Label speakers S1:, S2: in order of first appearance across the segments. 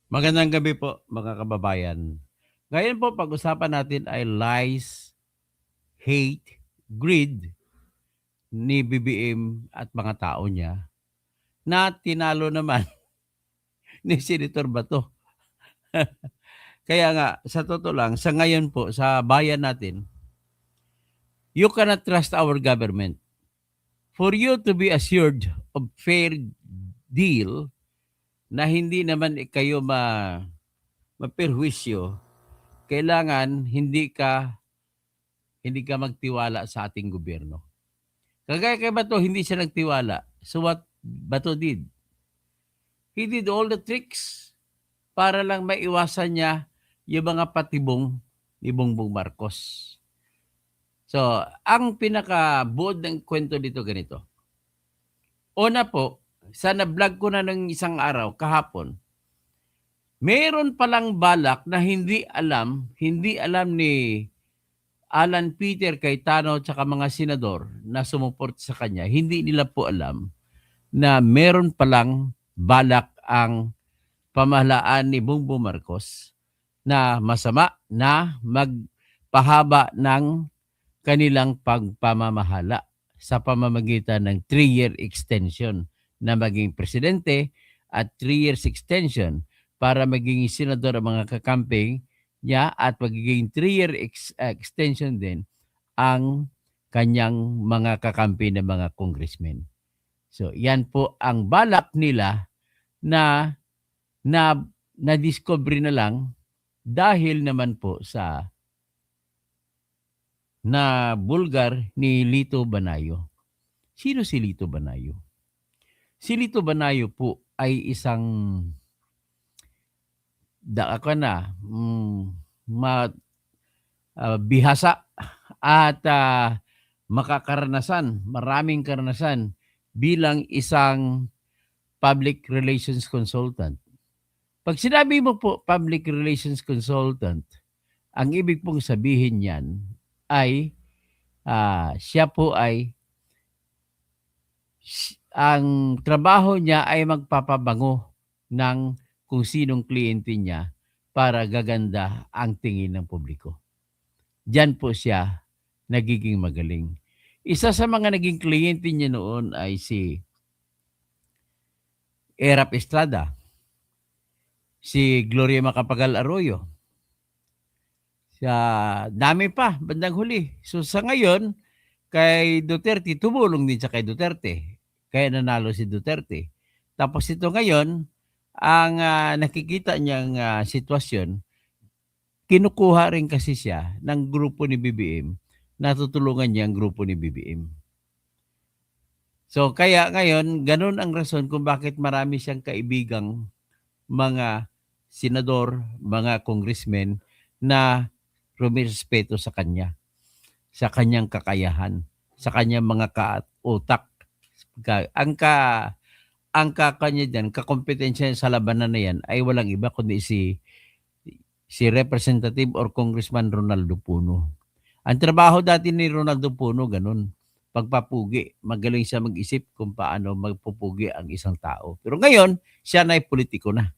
S1: Magandang gabi po mga kababayan. Ngayon po pag-usapan natin ay lies, hate, greed ni BBM at mga tao niya na tinalo naman ni Senator Bato. Kaya nga, sa totoo lang, sa ngayon po, sa bayan natin, you cannot trust our government. For you to be assured of fair deal na hindi naman kayo maperwisyo, kailangan hindi ka magtiwala sa ating gobyerno. Kagaya kay Bato, hindi siya nagtiwala. So what Bato did? He did all the tricks para lang maiwasan niya yung mga patibong ni Bongbong Marcos. So, ang pinaka-buod ng kwento dito ganito. Una po, sa na-vlog ko na ng isang araw, kahapon, meron palang balak na hindi alam ni Alan Peter Cayetano at mga senador na sumuport sa kanya, hindi nila po alam na meron palang balak ang pamahalaan ni Bongbong Marcos na masama na magpahaba ng kanilang pagpamamahala sa pamamagitan ng 3-year extension na maging presidente at 3 years extension para maging senador ang mga kakamping niya at magiging 3-year extension din ang kanyang mga kakampi na mga congressmen. So, yan po ang balak nila na na-discover na lang dahil naman po sa na bulgar ni Lito Banayo. Sino si Lito Banayo? Si Lito Banayo po ay isang bihasa at maraming karanasan bilang isang public relations consultant. Pag sinabi mo po public relations consultant, ang ibig pong sabihin niyan ay siya po ay ang trabaho niya ay magpapabango ng kung sinong kliyente niya para gaganda ang tingin ng publiko. Diyan po siya nagiging magaling. Isa sa mga naging kliyente niya noon ay si Erap Estrada, si Gloria Macapagal Arroyo. Dami pa, bandang huli. So sa ngayon, kay Duterte, tumulong din siya kay Duterte. Kaya nanalo si Duterte. Tapos ito ngayon, ang nakikita niyang sitwasyon, kinukuha rin kasi siya ng grupo ni BBM, natutulungan niya ang grupo ni BBM. So kaya ngayon, ganun ang rason kung bakit marami siyang kaibigang mga senador, mga congressmen na rumirespeto sa kanya, sa kanyang kakayahan, sa kanyang mga kautak. Ang kanya dyan, kakompetensya sa labanan na yan ay walang iba kundi si Representative or Congressman Ronaldo Puno. Ang trabaho dati ni Ronaldo Puno, ganun. Pagpapugi. Magaling siya mag-isip kung paano magpupugi ang isang tao. Pero ngayon, siya na ay politiko na.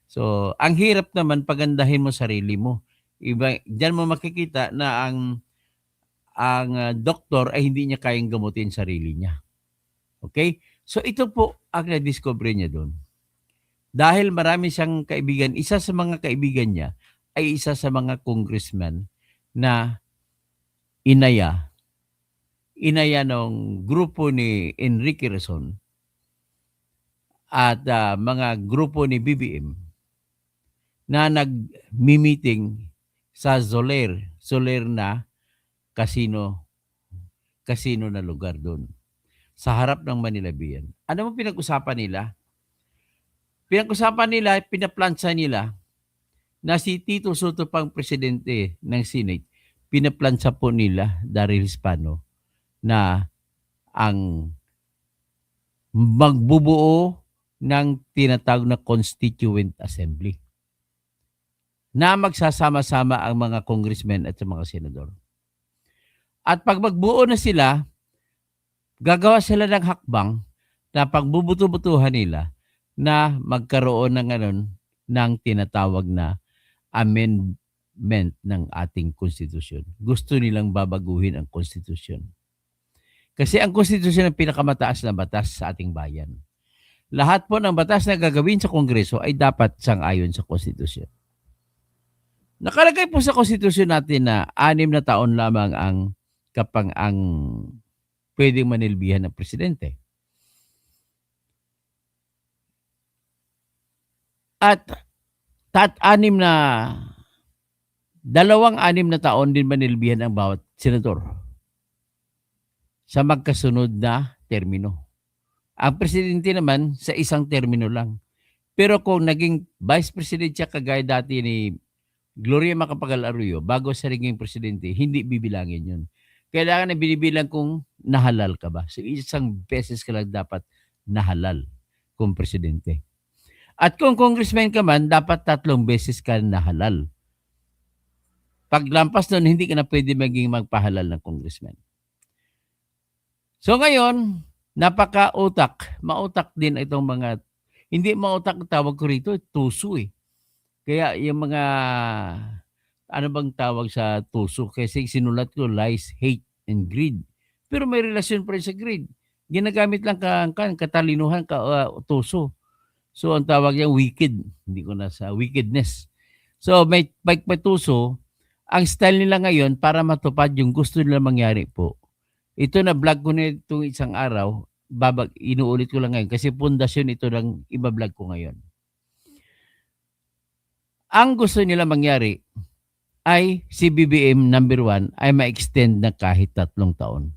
S1: So, ang hirap naman pagandahin mo sarili mo. Diyan mo makikita na ang doktor ay hindi niya kayang gamutin sarili niya. Okay? So, ito po ang na-discover niya doon. Dahil marami siyang kaibigan, isa sa mga kaibigan niya ay isa sa mga congressman na inaya ng grupo ni Enrique Rizon at mga grupo ni BBM na nag-meeting sa Soler na casino na lugar doon sa harap ng Manila Bay. Ano mo pinag-usapan nila? Pinaplansa nila na si Tito Soto pang presidente ng Senate. Pinaplansa po nila Daryl Hispano na ang magbubuo ng tinatawag na Constituent Assembly na magsasama-sama ang mga congressmen at mga senador. At pag magbuo na sila, gagawa sila ng hakbang na pagbubuto-butuhan nila na magkaroon ng ng tinatawag na amendment ng ating konstitusyon. Gusto nilang babaguhin ang konstitusyon. Kasi ang konstitusyon ang pinakamataas na batas sa ating bayan. Lahat po ng batas na gagawin sa Kongreso ay dapat sang-ayon sa konstitusyon. Nakalagay po sa konstitusyon natin na 6 na taon lamang ang pwedeng manilbihan ng presidente. At dalawang 6 na taon din manilbihan ang bawat senador sa magkasunod na termino. Ang presidente naman sa isang termino lang. Pero kung naging vice president siya kagaya dati ni Gloria Macapagal-Arroyo bago siya naging presidente, hindi bibilangin yun. Kailangan na binibilang kung nahalal ka ba. So isang beses ka lang dapat nahalal kung presidente. At kung congressman ka man, dapat 3 beses ka nahalal. Pag lampas nun, hindi ka na pwede maging magpahalal ng congressman. So ngayon, mautak din itong mga, hindi mautak tawag ko rito, tuso eh. Kaya yung mga, ano bang tawag sa tuso? Kasi sinulat ko, lies, hate, and greed. Pero may relasyon pa rin sa greed. Ginagamit lang katalinuhan, tuso. So ang tawag niya wicked, hindi ko na sa wickedness. So may tuso, ang style nila ngayon para matupad yung gusto nila mangyari po. Ito na vlog ko na itong isang araw, inuulit ko lang ngayon kasi pundasyon ito lang iba-vlog ko ngayon. Ang gusto nila mangyari ay si BBM number 1 ay ma-extend na kahit 3 taon.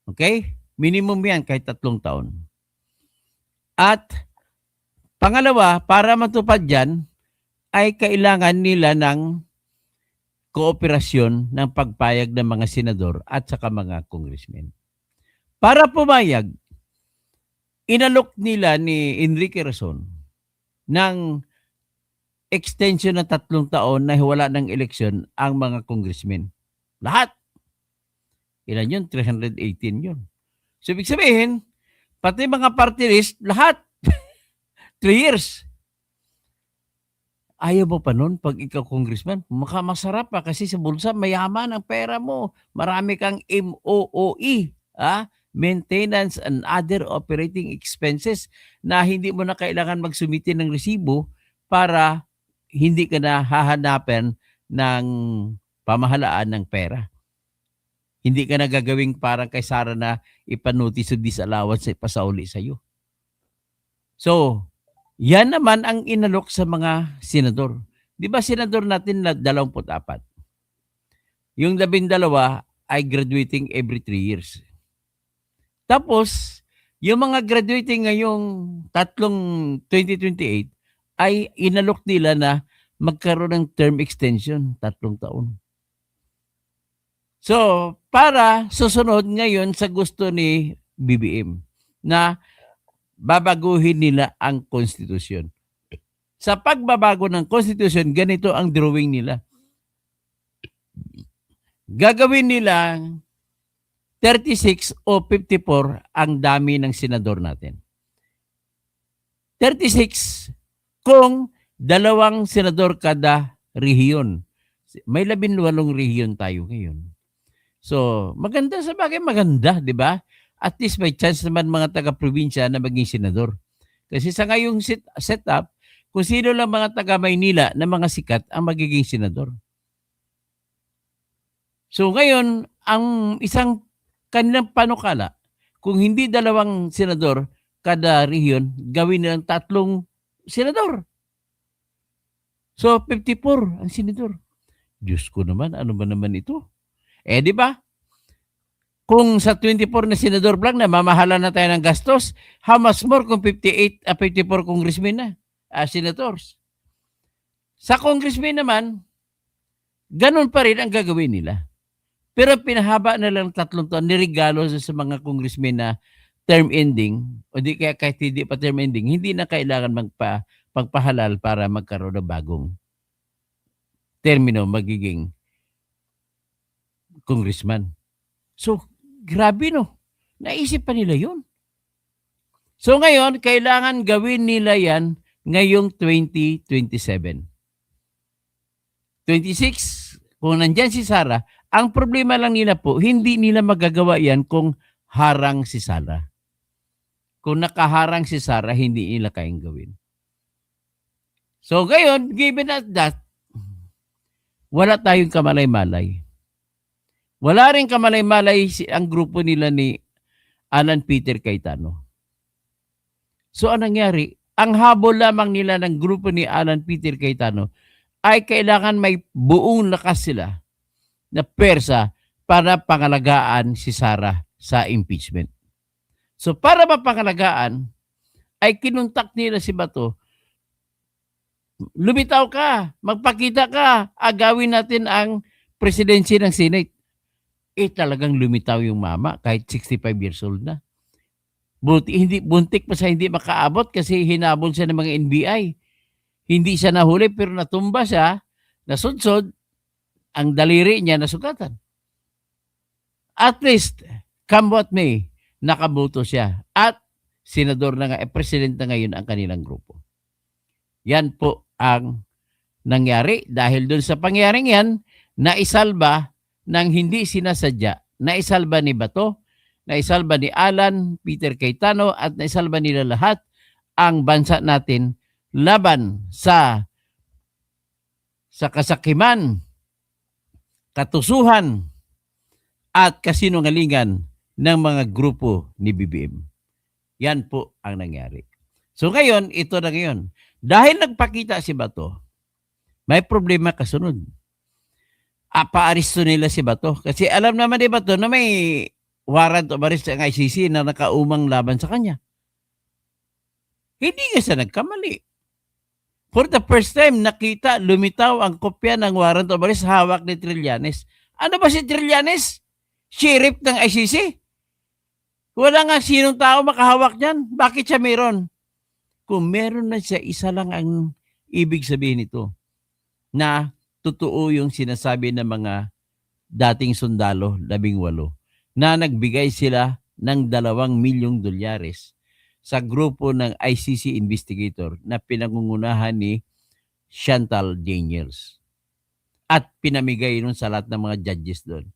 S1: Okay? Minimum yan kahit 3 taon. At pangalawa, para matupad yan, ay kailangan nila ng kooperasyon ng pagpayag ng mga senador at saka mga congressmen. Para pumayag, inalok nila ni Enrique Razon ng extension na 3 taon na wala ng eleksyon ang mga congressmen. Lahat. Ilan yun? 318 yun. So, ibig sabihin, pati mga party list, lahat. 3 years. Ayaw mo pa nun pag ikaw congressman? Masarap pa kasi sa bulsa, mayaman ang pera mo. Marami kang MOOE, maintenance and other operating expenses na hindi mo na kailangan magsumite ng resibo para hindi ka na hahanapan ng pamahalaan ng pera. Hindi ka na gagawing parang kay Sara na ipanotice of disallowance sa ipasauli sa'yo. So, yan naman ang inalok sa mga senador. Di ba senador natin na 24? Yung 12 ay graduating every 3 years. Tapos, yung mga graduating ngayong 2028 ay inalok nila na magkaroon ng term extension, 3 taon. So, para susunod ngayon sa gusto ni BBM na babaguhin nila ang konstitusyon. Sa pagbabago ng konstitusyon, ganito ang drawing nila. Gagawin nila 36 o 54 ang dami ng senador natin. 36 kung 2 senador kada rehiyon. May 18 rehiyon tayo ngayon. So, maganda sa bagay, maganda, di ba? At least may chance naman mga taga-probinsya na maging senador. Kasi sa ngayong setup, kung sino lang mga taga-Maynila na mga sikat ang magiging senador. So ngayon, ang isang kanilang panukala, kung hindi 2 senador kada rehiyon, gawin nilang 3 senador. So 54 ang senador. Diyos ko naman, ano ba naman ito? Di ba? Kung sa 24 na senador lang na mamahala na tayo ng gastos, how much more kung 54 congressmen na, senators. Sa congressmen naman, ganun pa rin ang gagawin nila. Pero pinahaba na lang 3 taon, nirigalo sa mga congressmen na term ending, o di kaya kahit hindi pa term ending, hindi na kailangan magpahalal para magkaroon ng bagong termino magiging congressman. So, grabe no. Naisip pa nila yun. So ngayon, kailangan gawin nila yan ngayong 2027. 26, kung nandyan si Sara, ang problema lang nila po, hindi nila magagawa yan kung harang si Sara. Kung nakaharang si Sara, hindi nila kayang gawin. So ngayon, given at that, wala tayong kamalay-malay. Wala rin kamalay-malay ang grupo nila ni Alan Peter Cayetano. So anong nangyari? Ang habol lamang nila ng grupo ni Alan Peter Cayetano ay kailangan may buong lakas sila na persa para pangalagaan si Sara sa impeachment. So para mapangalagaan, ay kinuntak nila si Bato, lumitaw ka, magpakita ka, agawin natin ang presidency ng Senate. Talagang lumitaw yung mama kahit 65 years old na. Buntik pa sa hindi makaabot kasi hinabol siya ng mga NBI. Hindi siya nahuli pero natumba siya, nasudsod, ang daliri niya nasugatan. At least, come what may, nakaboto siya. At senador na nga, president na ngayon ang kanilang grupo. Yan po ang nangyari. Dahil doon sa pangyaring yan, naisalba ng hindi sinasadya, naisalba ni Bato, naisalba ni Alan Peter Cayetano, at naisalba nila lahat ang bansa natin laban sa kasakiman, katusuhan, at kasinungalingan ng mga grupo ni BBM. Yan po ang nangyari. So ngayon, ito na ngayon. Dahil nagpakita si Bato, may problema kasunod. Paaristo nila si Bato. Kasi alam naman ni Bato na may warrant of arrest ang ICC na nakaumang laban sa kanya. Hindi nga siya nagkamali. For the first time, nakita, lumitaw ang kopya ng warrant of arrest hawak ni Trillanes. Ano ba si Trillanes? Sheriff ng ICC? Wala nga sinong tao makahawak niyan. Bakit siya meron? Kung meron na siya, isa lang ang ibig sabihin nito, na totoo yung sinasabi ng mga dating sundalo, 18, na nagbigay sila ng $2 milyong sa grupo ng ICC investigator na pinangungunahan ni Chantal Daniels. At pinamigay nun sa lahat ng mga judges doon.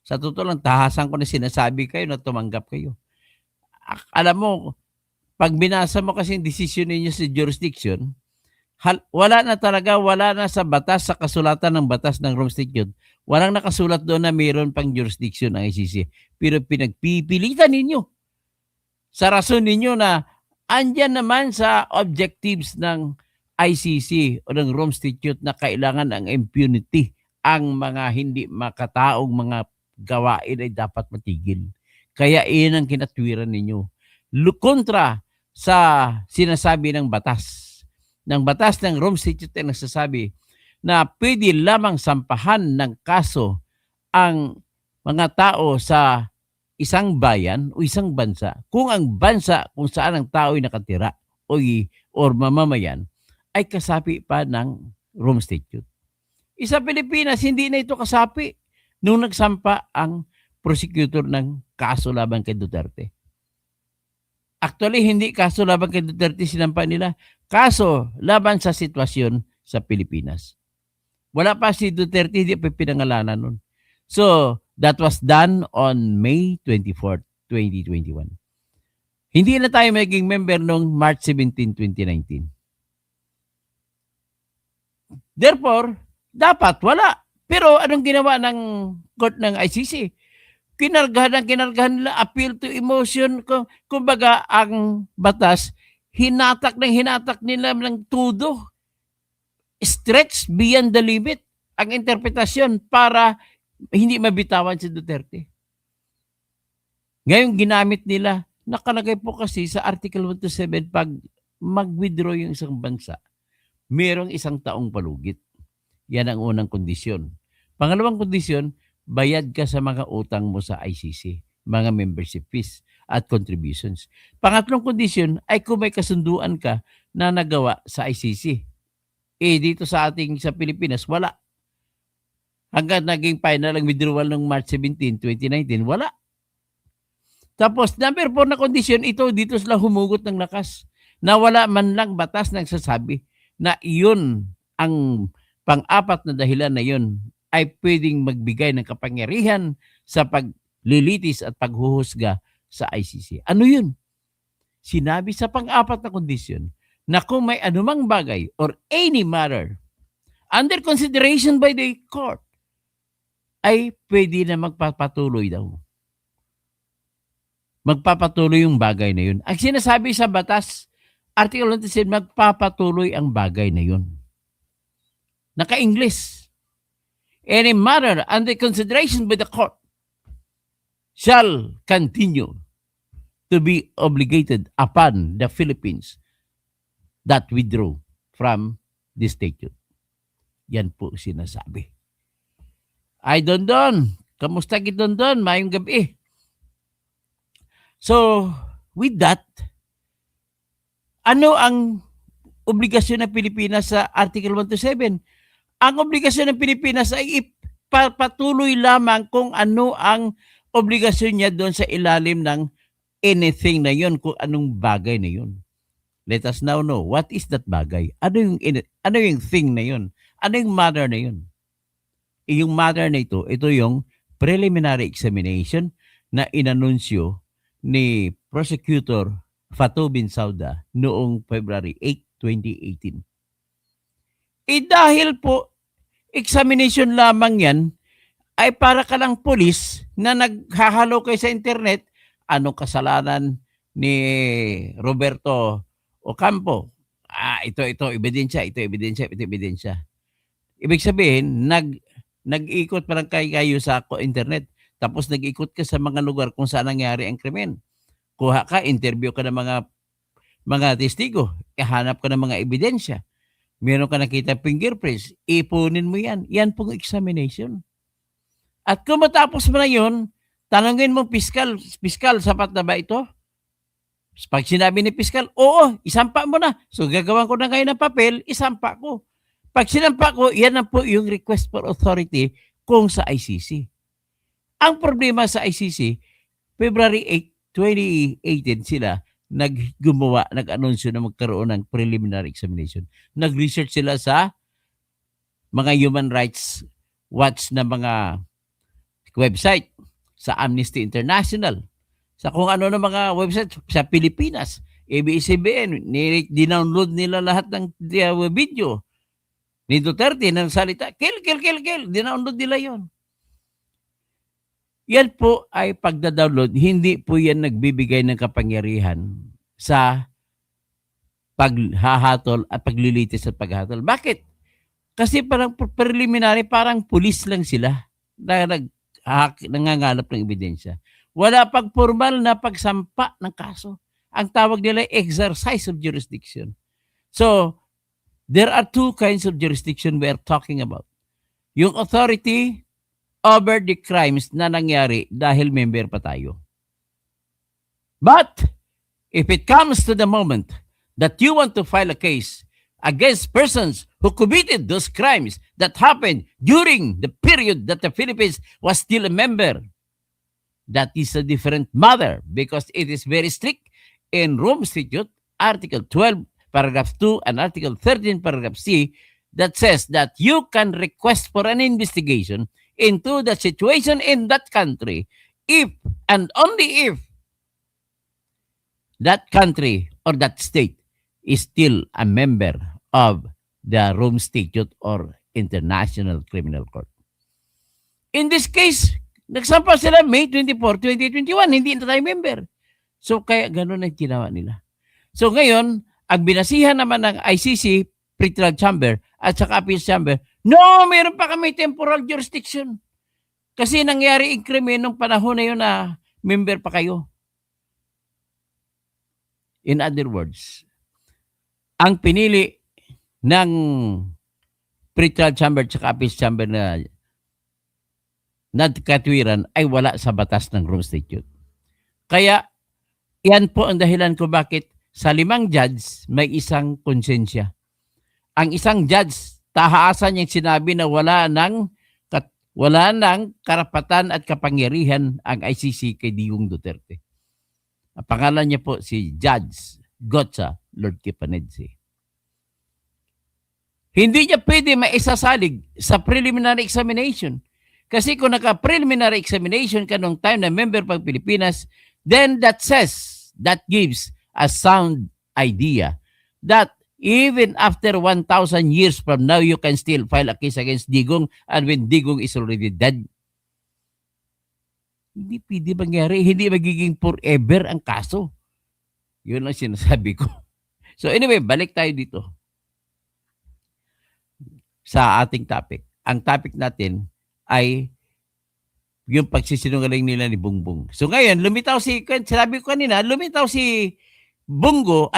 S1: Sa totoo lang, tahasan ko na sinasabi kayo na tumanggap kayo. Alam mo, pag binasa mo kasi yung desisyon ninyo sa jurisdiction, wala na sa batas, sa kasulatan ng batas ng Rome Statute, walang nakasulat doon na mayroon pang jurisdiction ng ICC. Pero pinagpipilitan ninyo sa rason ninyo na andyan naman sa objectives ng ICC o ng Rome Statute na kailangan ang impunity, ang mga hindi makataong mga gawain ay dapat matigil. Kaya iyan ang kinatwiran ninyo. Kontra sa sinasabi ng batas ng Rome Statute ay nagsasabi na pwede lamang sampahan ng kaso ang mga tao sa isang bayan o isang bansa kung ang bansa kung saan ang tao ay nakatira or mamamayan ay kasapi pa ng Rome Statute. Sa Pilipinas, hindi na ito kasapi nung nagsampa ang prosecutor ng kaso laban kay Duterte. Actually, hindi kaso laban kay Duterte sinampa nila, kaso laban sa sitwasyon sa Pilipinas. Wala pa si Duterte, hindi pa pinangalanan nun. So, that was done on May 24, 2021. Hindi na tayo maging member noong March 17, 2019. Therefore, dapat wala. Pero anong ginawa ng court ng ICC? Kinargahan nila, appeal to emotion. Kumbaga, ang batas, hinatak nila ng tudo. Stretch beyond the limit ang interpretasyon para hindi mabitawan si Duterte. Ngayon, ginamit nila, nakalagay po kasi sa Article 127, pag mag-withdraw yung isang bansa, merong 1 taong palugit. Yan ang unang kondisyon. Pangalawang kondisyon, bayad ka sa mga utang mo sa ICC, mga membership fees at contributions. Pangatlong kondisyon ay kung may kasunduan ka na nagawa sa ICC. Dito sa Pilipinas, wala. Hanggang naging final ang withdrawal ng March 17, 2019, wala. Tapos, number 4 na kondisyon, ito dito sila humugot ng lakas na wala man lang batas nagsasabi na iyon ang pang-apat na dahilan na yun ay pwedeng magbigay ng kapangyarihan sa paglilitis at paghuhusga sa ICC. Ano yun? Sinabi sa pang-apat na kondisyon na kung may anumang bagay or any matter under consideration by the court, ay pwede na magpapatuloy daw. Magpapatuloy yung bagay na yun. Ang sinasabi sa batas, Article 27, magpapatuloy ang bagay na yun. Naka-English. Any matter under consideration by the court shall continue to be obligated upon the Philippines that withdraw from the statute. Yan po sinasabi. Ay, Dondon. Kamusta ki Dondon? Mayong gabi. So, with that, ano ang obligasyon ng Pilipinas sa Article 127? Ang obligasyon ng Pilipinas ay ipapatuloy lamang kung ano ang obligasyon niya doon sa ilalim ng anything na yun, kung anong bagay na yun. Let us now know, what is that bagay? Ano yung thing na yun? Ano yung matter na yun? Yung matter na ito yung preliminary examination na inanunsyo ni Prosecutor Fatou Bensouda noong February 8, 2018. Dahil po, examination lamang yan, ay para ka lang pulis na naghahalo kayo sa internet, anong kasalanan ni Roberto Ocampo? Ito ebidensya, ito ebidensya. Ibig sabihin, nag-ikot parang kayo sa internet, tapos nag-ikot ka sa mga lugar kung saan nangyari ang krimen. Kuha ka, interview ka ng mga testigo, hanap ka ng mga ebidensya. Meron ka nakita fingerprints, ipunin mo yan. Yan pong examination. At kung matapos mo na yun, tanongin mo, piskal, sapat na ba ito? Pag sinabi ni piskal, oo, isampa mo na. So gagawan ko na ngayon ng papel, isampa ko. Pag sinampa ko, yan na po yung request for authority kung sa ICC. Ang problema sa ICC, February 8, 2018 sila nag-anunsyo na magkaroon ng preliminary examination. Nag-research sila sa mga human rights watch na mga website, sa Amnesty International, sa kung ano na mga website sa Pilipinas, ABS-CBN, dinownload nila lahat ng video ni Duterte ng salita, kill, dinownload nila yon. Yan po ay pagda-download, hindi po yan nagbibigay ng kapangyarihan sa paghahatol at paglilitis at paghahatol. Bakit? Kasi parang preliminary, parang pulis lang sila na nangangalap ng ebidensya. Wala pag formal na pagsampa ng kaso. Ang tawag nila exercise of jurisdiction. So, there are two kinds of jurisdiction we are talking about. Yung authority over the crimes na nangyari dahil member pa tayo. But, if it comes to the moment that you want to file a case against persons who committed those crimes that happened during the period that the Philippines was still a member, that is a different matter because it is very strict in Rome Statute, Article 12, Paragraph 2, and Article 13, Paragraph C, that says that you can request for an investigation into the situation in that country if and only if that country or that state is still a member of the Rome Statute or International Criminal Court. In this case, nagsampa sila May 24, 2021, hindi na tayo member. So kaya ganun ang ginawa nila. So ngayon, ang binasihan naman ng ICC, Pretrial Chamber at saka Appeals Chamber, no, meron pa kami temporal jurisdiction. Kasi nangyari yung krimen nung panahon na yun na member pa kayo. In other words, ang pinili ng Pretrial Chamber at saka Appeals Chamber na katwiran ay wala sa batas ng Rome Statute. Kaya, yan po ang dahilan ko bakit sa 5 judge may isang konsensya. Ang isang judge, tahaasan niyang sinabi na wala ng karapatan at kapangyarihan ang ICC kay Digong Duterte. Ang pangalan niya po si Judge Gotcha, Lord Kipanidze. Hindi niya pwede maisasalig sa preliminary examination. Kasi kung naka-preliminary examination ka nung time na member pag Pilipinas, then that gives a sound idea that even after 1,000 years from now, you can still file a case against Digong, and when Digong is already dead. Hindi pwede mangyari. Hindi magiging forever ang kaso. Yun ang sinasabi ko. So anyway, balik tayo dito sa ating topic. Ang topic natin ay yung pagsisinungaling nila ni Bongbong. So ngayon, sinabi ko kanina, lumitaw si Bongo,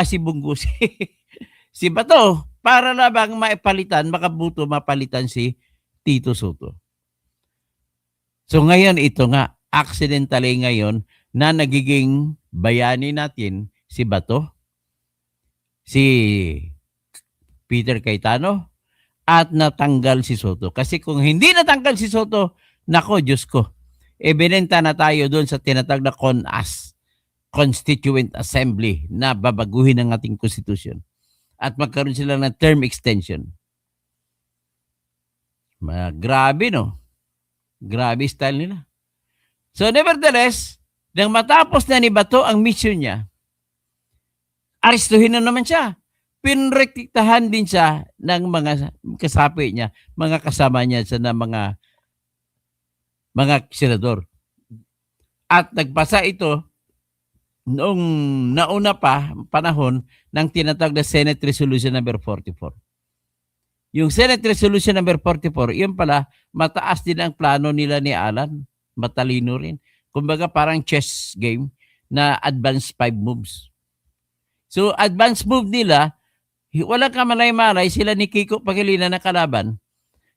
S1: si Bato, para labang mapalitan si Tito Soto. So ngayon, ito nga, accidentally ngayon, na nagiging bayani natin si Bato, si Peter Cayetano, at natanggal si Soto. Kasi kung hindi natanggal si Soto, nako, Diyos ko, ebinenta na tayo doon sa tinatag na CONAS, Constituent Assembly, na babaguhin ang ating konstitusyon. At magkaroon sila ng term extension. Grabe, no? Grabe style nila. So nevertheless, nang matapos na ni Bato ang mission niya, arestuhin na naman siya. Pinrektahan din siya ng mga kasapi niya, mga kasama niya sa mga senador. At nagpasa ito noong nauna pa panahon ng tinatawag na Senate Resolution number 44. Yung Senate Resolution number 44, yun pala, mataas din ang plano nila ni Alan. Matalino rin. Kumbaga parang chess game na advance 5 moves. So advance move nila, walang kamalay-malay sila ni Kiko Pangilinan na kalaban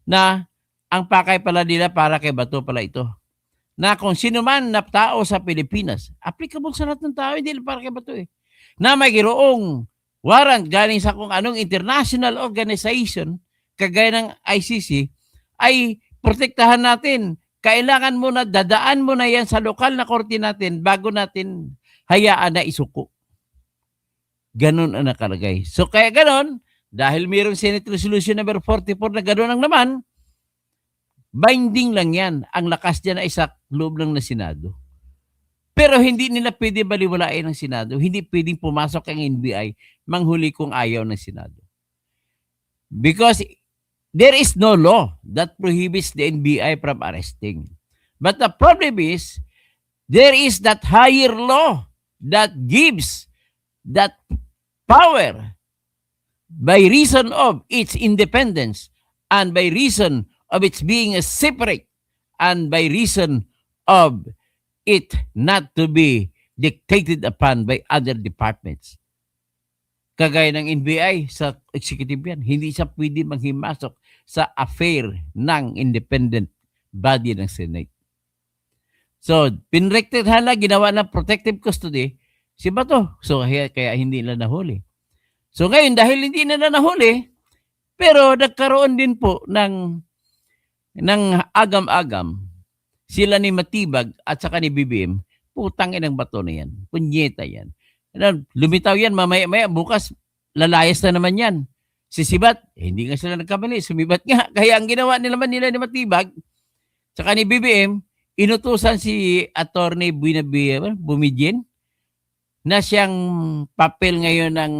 S1: na ang pakay pala nila para kay Bato pala ito. Na kung sino man na tao sa Pilipinas, applicable sa lahat ng tao, hindi para kay Bato eh. Na may giroong warrant galing sa kung anong international organization, kagaya ng ICC, ay protektahan natin. Kailangan mo na, dadaan mo na yan sa lokal na korte natin bago natin hayaan na isuko. Ganun ang nakalagay. So kaya ganun, dahil mayroong Senate Resolution number 44 na ganun ang naman, binding lang yan. Ang lakas dyan ay sa loob lang ng Senado. Pero hindi nila pwede baliwalain ng Senado. Hindi pwedeng pumasok ang NBI manghuli kung ayaw ng Senado. Because there is no law that prohibits the NBI from arresting. But the problem is, there is that higher law that gives that power by reason of its independence and by reason of its being a separate and by reason of it not to be dictated upon by other departments. Kagaya ng NBI sa executive yan, hindi siya pwede manghimasok sa affair ng independent body ng Senate. So, pinrektahan na, ginawa ng protective custody si Bato. So, kaya hindi nila nahuli. So, ngayon, dahil hindi nila nahuli, pero nagkaroon din po ng agam-agam sila ni Matibag at saka ni BBM, putang inang Bato na yan. Punyeta yan. Lumitaw yan, mamaya-maya, bukas, lalayas na naman yan. Si Sibat, hindi nga sila nagkamali, sumibat nga. Kaya ang ginawa nila ni Matibag, saka ni BBM, inutusan si Attorney Bumidjen na siyang papel ngayon ng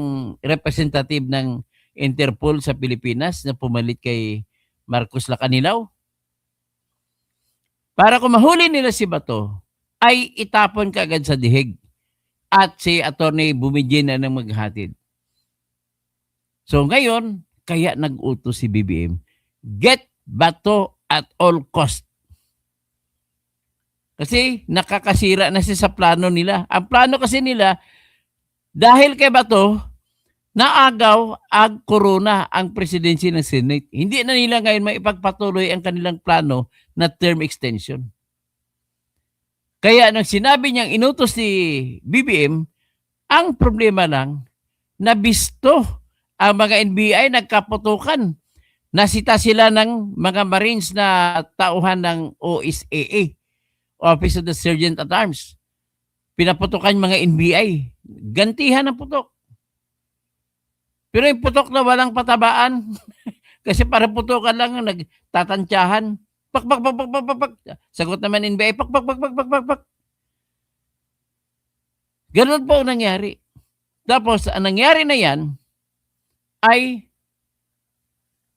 S1: representative ng Interpol sa Pilipinas na pumalit kay Marcos Lacanilaw. Para kung mahuli nila si Bato, ay itapon kaagad sa dihig at si Attorney Bumidjen na nang maghatid. So ngayon, kaya nag-utos si BBM, get Bato at all cost. Kasi nakakasira na siya sa plano nila. Ang plano kasi nila, dahil kay Bato, naagaw ang corona ang presidency ng Senate. Hindi na nila ngayon maipagpatuloy ang kanilang plano na term extension. Kaya nang sinabi niyang inutos si BBM, ang problema lang, nabisto ang mga NBI, nagkaputukan. Nasita sila ng mga Marines na tauhan ng OSAA, Office of the Sergeant at Arms. Pinaputukan mga NBI. Gantihan ang putok. Pero yung putok na walang patabaan, kasi para putukan lang yung nagtatantyahan. Pak, pak, pak, pak, pak, pak, pak. Sagot naman NBI, pak, pak, pak, pak, pak, pak, pak. Ganun po ang nangyari. Tapos, ang nangyari na yan ay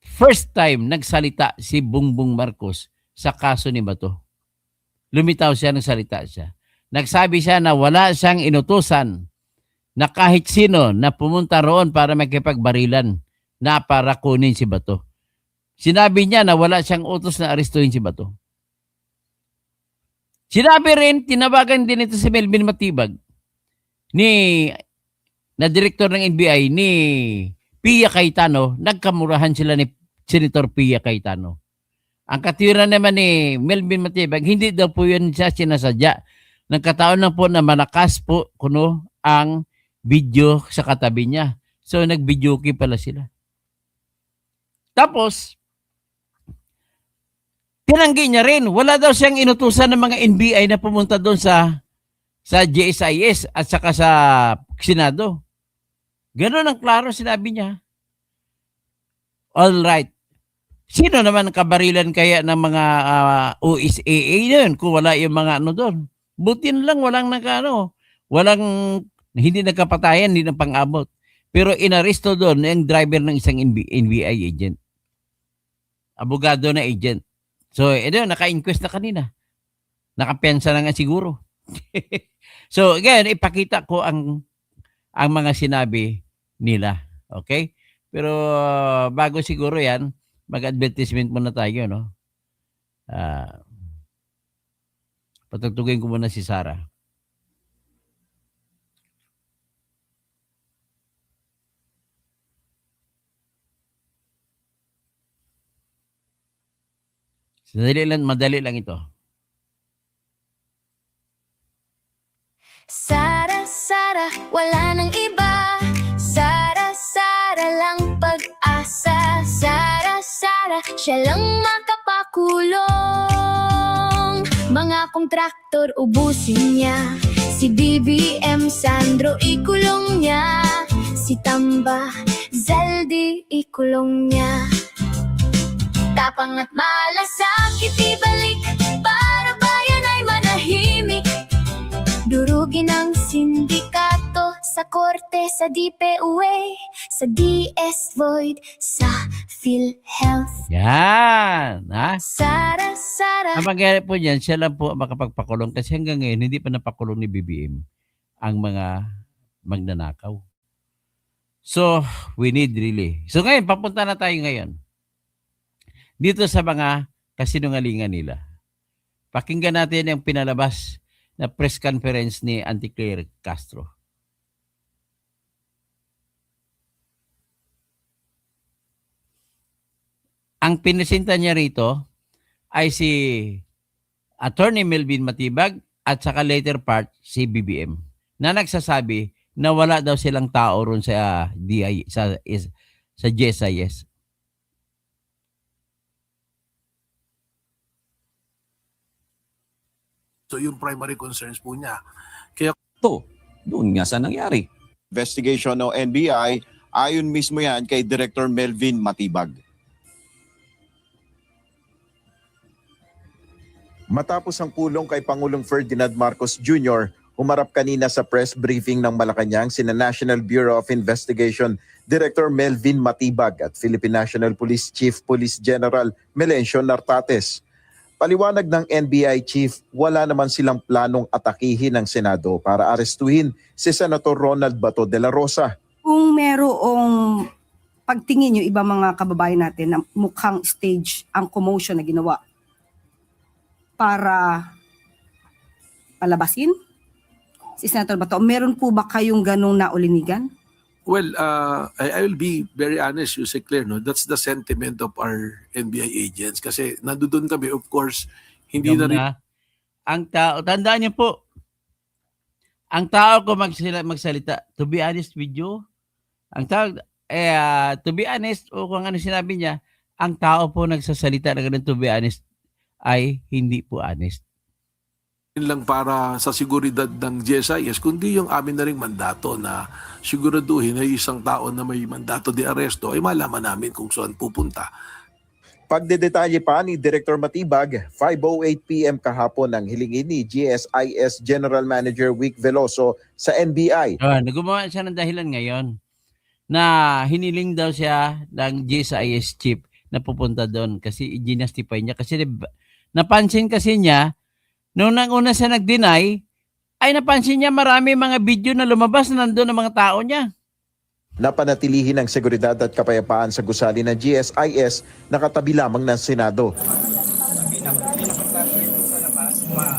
S1: first time nagsalita si Bongbong Marcos sa kaso ni Bato. Lumitaw siya, nagsalita siya. Nagsabi siya na wala siyang inutusan na kahit sino na pumunta roon para makipagbarilan na para kunin si Bato. Sinabi niya na wala siyang utos na arestuhin si Bato. Sinabi rin, tinawagan din ito si Melvin Matibag na direktor ng NBI ni Pia Cayetano. Nagkamurahan sila ni Senator Pia Cayetano. Ang katwiran naman ni Melvin Matibag, hindi daw po yun siya sinasadya. Nagkataon lang po na malakas po kuno ang video sa katabi niya. So nag-videoke pala sila. Tapos, tinanggi niya rin, wala daw siyang inutusan ng mga NBI na pumunta doon sa GSIS at saka sa Senado. Ganun ang klaro sinabi niya. All right. Sino naman kabarilan kaya ng mga OSAA yun kung wala yung mga ano doon? Buti na lang walang hindi nagkapatayan, hindi na pang-abot. Pero inaresto doon yung driver ng isang NBI agent. Abogado na agent. So, naka-inquest na kanina. Nakapensa na nga siguro. So, again, ipakita ko ang mga sinabi nila. Okay? Pero bago siguro yan, mag-advertisement muna tayo, no? Patugtugin ko muna si Sarah. Madali lang ito.
S2: Sara, Sara, wala nang iba. Sara, Sara lang pag-asa. Sara, Sara, siya lang makapakulong. Mga kontraktor ubusin niya. Si BBM Sandro ikulong niya. Si Tamba Zaldi ikulong niya. Tapang at malasakit ibalik para bayan ay manahimik. Durugin ang sindikato sa korte, sa DPUA, sa DS Void, sa PhilHealth.
S1: Yan! Ha?
S2: Sara, Sara.
S1: Ang mangyari po niyan, siya lang po makapagpakulong kasi hanggang ngayon hindi pa napakulong ni BBM ang mga magnanakaw. So, we need really. So ngayon, papunta na tayo ngayon dito sa mga kasinungalingan nila. Pakinggan natin ang pinalabas na press conference ni Auntie Claire Castro. Ang pinisinta niya rito ay si Attorney Melvin Matibag at saka later part si BBM na nagsasabi na wala daw silang tao ron sa GSIS.
S3: So yung primary concerns po niya.
S4: Doon nga sa nangyari.
S5: Investigation ng NBI, ayon mismo yan kay Director Melvin Matibag. Matapos ang pulong kay Pangulong Ferdinand Marcos Jr., humarap kanina sa press briefing ng Malacanang sina National Bureau of Investigation Director Melvin Matibag at Philippine National Police Chief Police General Melencio Nartates. Paliwanag ng NBI Chief, wala naman silang planong atakihin ng Senado para arestuhin si Senator Ronald Bato de la Rosa.
S6: Kung merong pagtingin yung ibang mga kababayan natin na mukhang stage ang commotion na ginawa para palabasin si Senator Bato, meron po ba kayong ganong naulinigan?
S3: Well, I will be very honest, you say Claire, no? That's the sentiment of our NBI agents. Kasi nandoon kami, of course, hindi na rin...
S1: Ang tao, tandaan niyo po, ang tao ko magsalita, to be honest with you, ang tao, to be honest, o kung ano sinabi niya, ang tao po nagsasalita na ganun, to be honest, ay hindi po honest.
S3: Yun lang para sa seguridad ng GSIS, kundi yung amin na ring mandato na siguraduhin na isang tao na may mandato de aresto ay malaman namin kung saan pupunta.
S5: Pagdedetalye pa ni Director Matibag, 5:08 PM kahapon ang hilingin ni GSIS General Manager Vic Veloso sa NBI.
S1: Gumawa siya ng dahilan ngayon na hiniling daw siya ng GSIS chief na pupunta doon kasi i-justify niya. Kasi napansin kasi niya, nung una siya nag-deny, ay napansin niya marami mga video na lumabas na nandun ang mga tao niya.
S5: Napanatilihin ang seguridad at kapayapaan sa gusali ng GSIS na katabi lamang ng Senado.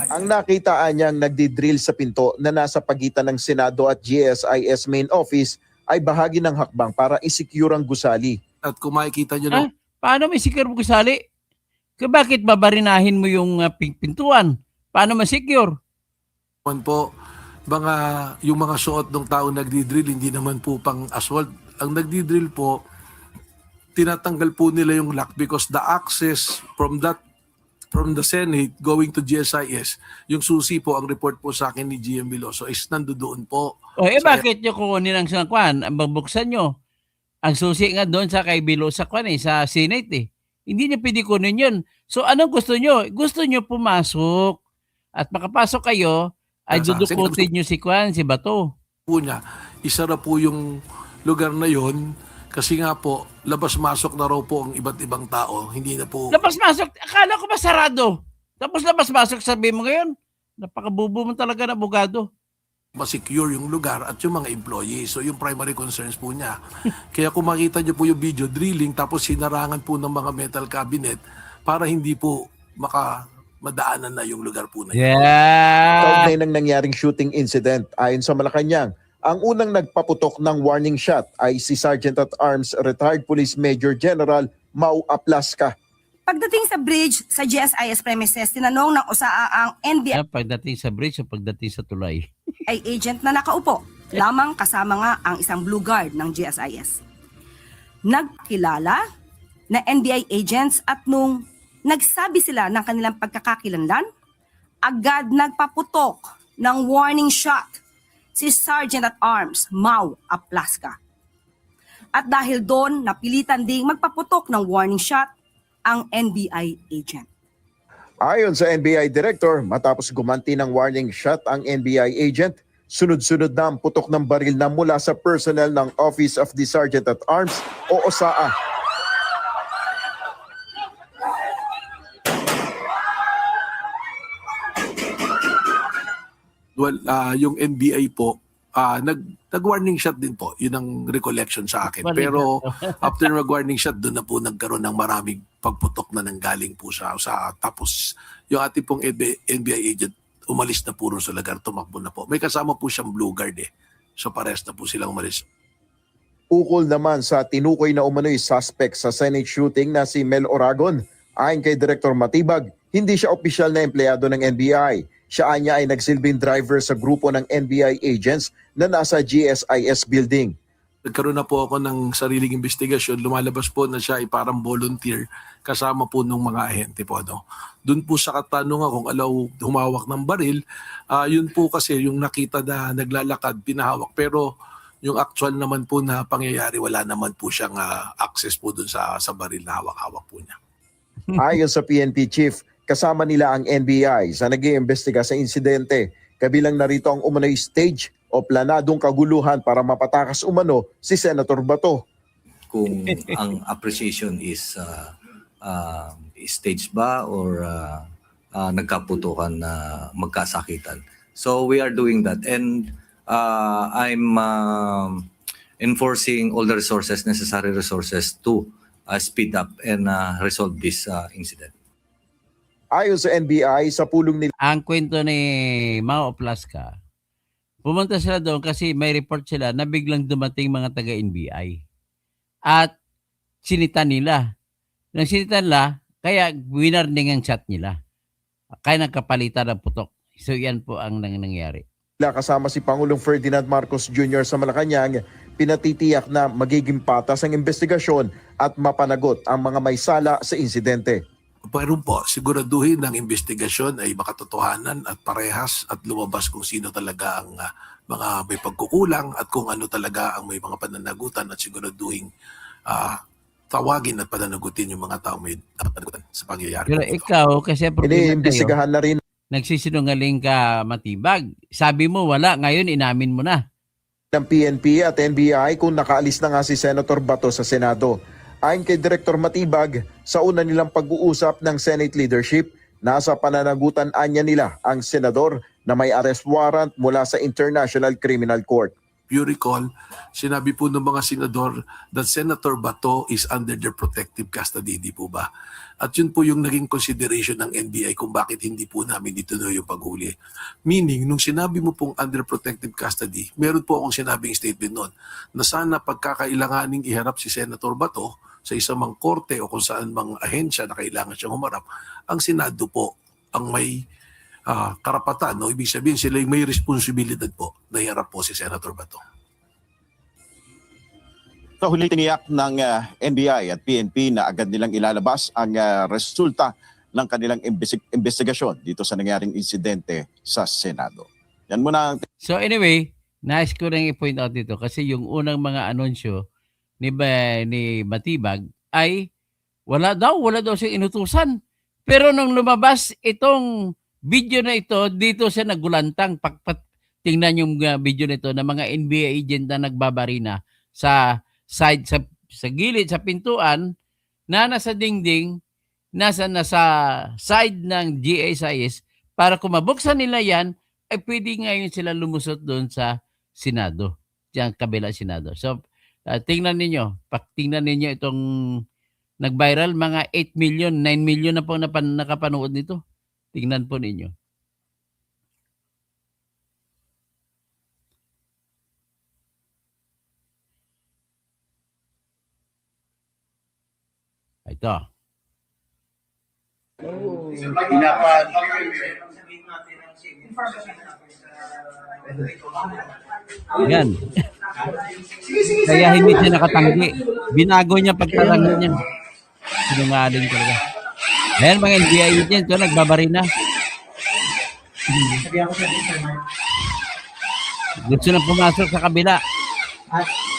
S5: Ang nakitaan niyang nagdidrill sa pinto na nasa pagitan ng Senado at GSIS main office ay bahagi ng hakbang para isecure ang gusali.
S3: At kung makikita nyo na
S1: Paano may secure gusali? Bakit babarinahin mo yung pintuan? Paano ma-secure?
S3: naman po, yung mga suot ng tao nagdidrill, hindi naman po pang assault. Ang nagdidrill po, tinatanggal po nila yung lock because the access from the Senate going to GSIS, yung susi po, ang report po sa akin ni GM Veloso is nandoon po.
S1: Bakit nyo kukunin ang sangkwan? Ang babuksan nyo. Ang susi nga doon sa kay Veloso sa Senate eh. Hindi niya pwede kunin yun. So anong gusto nyo? Gusto nyo pumasok at makapasok kayo ay dudukutin nyo si Bato.
S3: Po niya, isara po yung lugar na yon kasi nga po, labas-masok na raw po ang iba't ibang tao. Hindi na po...
S1: Labas-masok? Akala ko ba sarado? Tapos labas-masok sabi mo ngayon? Napakabubo mo talaga na abogado.
S3: masecure yung lugar at yung mga employees. So yung primary concerns po niya. Kaya kung makita niyo po yung video, drilling tapos sinarangan po ng mga metal cabinet para hindi po madaanan na yung lugar po na yun.
S5: Kaugnay ng nangyaring shooting incident, ayon sa Malacanang, ang unang nagpaputok ng warning shot ay si Sergeant at Arms Retired Police Major General Mau Aplaska.
S6: Pagdating sa bridge sa GSIS premises, tinanong ng USAA ang NBI
S1: Pagdating sa bridge o pagdating sa tulay?
S6: agent na nakaupo, lamang kasama nga ang isang blue guard ng GSIS. Nagkilala na NBI agents at nung nagsabi sila ng kanilang pagkakakilanlan, agad nagpaputok ng warning shot si Sergeant at Arms Mau Aplaska. At dahil doon, napilitan ding magpaputok ng warning shot ang NBI agent.
S5: Ayon sa NBI Director, matapos gumanti ng warning shot ang NBI agent, sunod-sunod na ang putok ng baril na mula sa personnel ng Office of the Sergeant at Arms o OSAA.
S3: Well, yung NBI po, nag-warning shot din po. Yun ang recollection sa akin. Pero after mag-warning shot, doon na po nagkaroon ng maraming pagputok na nanggaling po sa tapos yung ating pong NBI agent, umalis na po rin sa lugar, tumakbo na po. May kasama po siyang blue guard eh. So pares na po silang umalis.
S5: Ukol naman sa tinukoy na umano'y suspect sa Senate shooting na si Mel Oragon. Ayon kay Director Matibag, hindi siya opisyal na empleyado ng NBI. Siya niya ay nagsilbing driver sa grupo ng NBI agents na nasa GSIS building.
S3: Nagkaroon na po ako ng sariling investigasyon. Lumalabas po na siya ay parang volunteer kasama po ng mga ahente po. No? Doon po sa katanungan kung alaw humawak ng baril, yun po kasi yung nakita na naglalakad, pinahawak. Pero yung actual naman po na pangyayari, wala naman po siyang access po doon sa baril na hawak-hawak po niya.
S5: Ayon sa PNP chief, kasama nila ang NBI sa nag-iimbestiga sa insidente. Kabilang narito ang umano'y stage o planadong kaguluhan para mapatakas umano si Senator Bato.
S7: Kung ang appreciation is stage ba or nagkaputukan na magkasakitan. So we are doing that and I'm enforcing all the necessary resources to speed up and resolve this incident.
S5: Ayon sa NBI, sa pulong nila
S1: Ang kwento ni Mau Aplaska, pumunta sila doon kasi may report sila na biglang dumating mga taga-NBI. At sinita nila. Nang sinita nila, kaya winarning ang chat nila. Kaya nagkapalitan ng putok. So yan po ang nangyari.
S5: kasama si Pangulong Ferdinand Marcos Jr. sa Malacanang, pinatitiyak na magiging patas ang investigasyon at mapanagot ang mga may sala sa insidente.
S3: Pero po, siguraduhin ng investigasyon ay makatotohanan at parehas at lumabas kung sino talaga ang mga may pagkukulang at kung ano talaga ang may mga pananagutan at siguraduhin tawagin at pananagutin yung mga tao may pananagutan sa pangyayari.
S1: Pero
S3: po ito.
S1: ikaw, kasi problema tayo,
S5: Iniimbestigahan na rin
S1: nagsisinungaling ka, Matibag. Sabi mo wala, ngayon inamin mo na.
S5: ng PNP at NBI kung nakaalis na nga si Senator Bato sa Senado. Ayon kay Director Matibag, sa una nilang pag-uusap ng Senate leadership, nasa pananagutan anya nila ang senador na may arrest warrant mula sa International Criminal Court.
S3: If you recall, sinabi po ng mga senador that Senator Bato is under their protective custody, di po ba? At yun po yung naging consideration ng NBI kung bakit hindi po namin ituloy yung paghuli. Meaning, nung sinabi mo pong under protective custody, meron po akong sinabing statement noon na sana pagkakailanganing iharap si Senator Bato sa isang mang korte o kung saan mang ahensya na kailangan siyang humarap, ang Senado po ang may karapatan, no? Ibig sabihin sila yung may responsibilidad po na iharap po si Senator Bato.
S5: Sa huli tiniyak ng NBI at PNP na agad nilang ilalabas ang resulta ng kanilang investigasyon dito sa nangyaring insidente sa Senado. Yan muna ang
S1: So anyway, nais ko rin i-point out dito kasi yung unang mga anunsyo ni Matibag ay wala daw siyang inutusan. Pero nung lumabas itong video na ito, dito siya nagulantang. Tingnan yung video nito na mga NBI agent na nagbabarina sa side, sa gilid, sa pintuan na nasa dingding, nasa side ng GSIS para kung mabuksan nila yan, ay pwede ngayon sila lumusot doon sa Senado, diyang kabila Senado. So, tingnan ninyo itong nag-viral, mga 8 million, 9 million na po nakapanood nito. Tingnan po ninyo. Ito. Yan. Kaya hindi siya nakatanggi. Binago niya pagtarangin niya. Sinungaling talaga. Ayan mga NBI agent, nagbabarina. Gusto na pumasok sa kabila.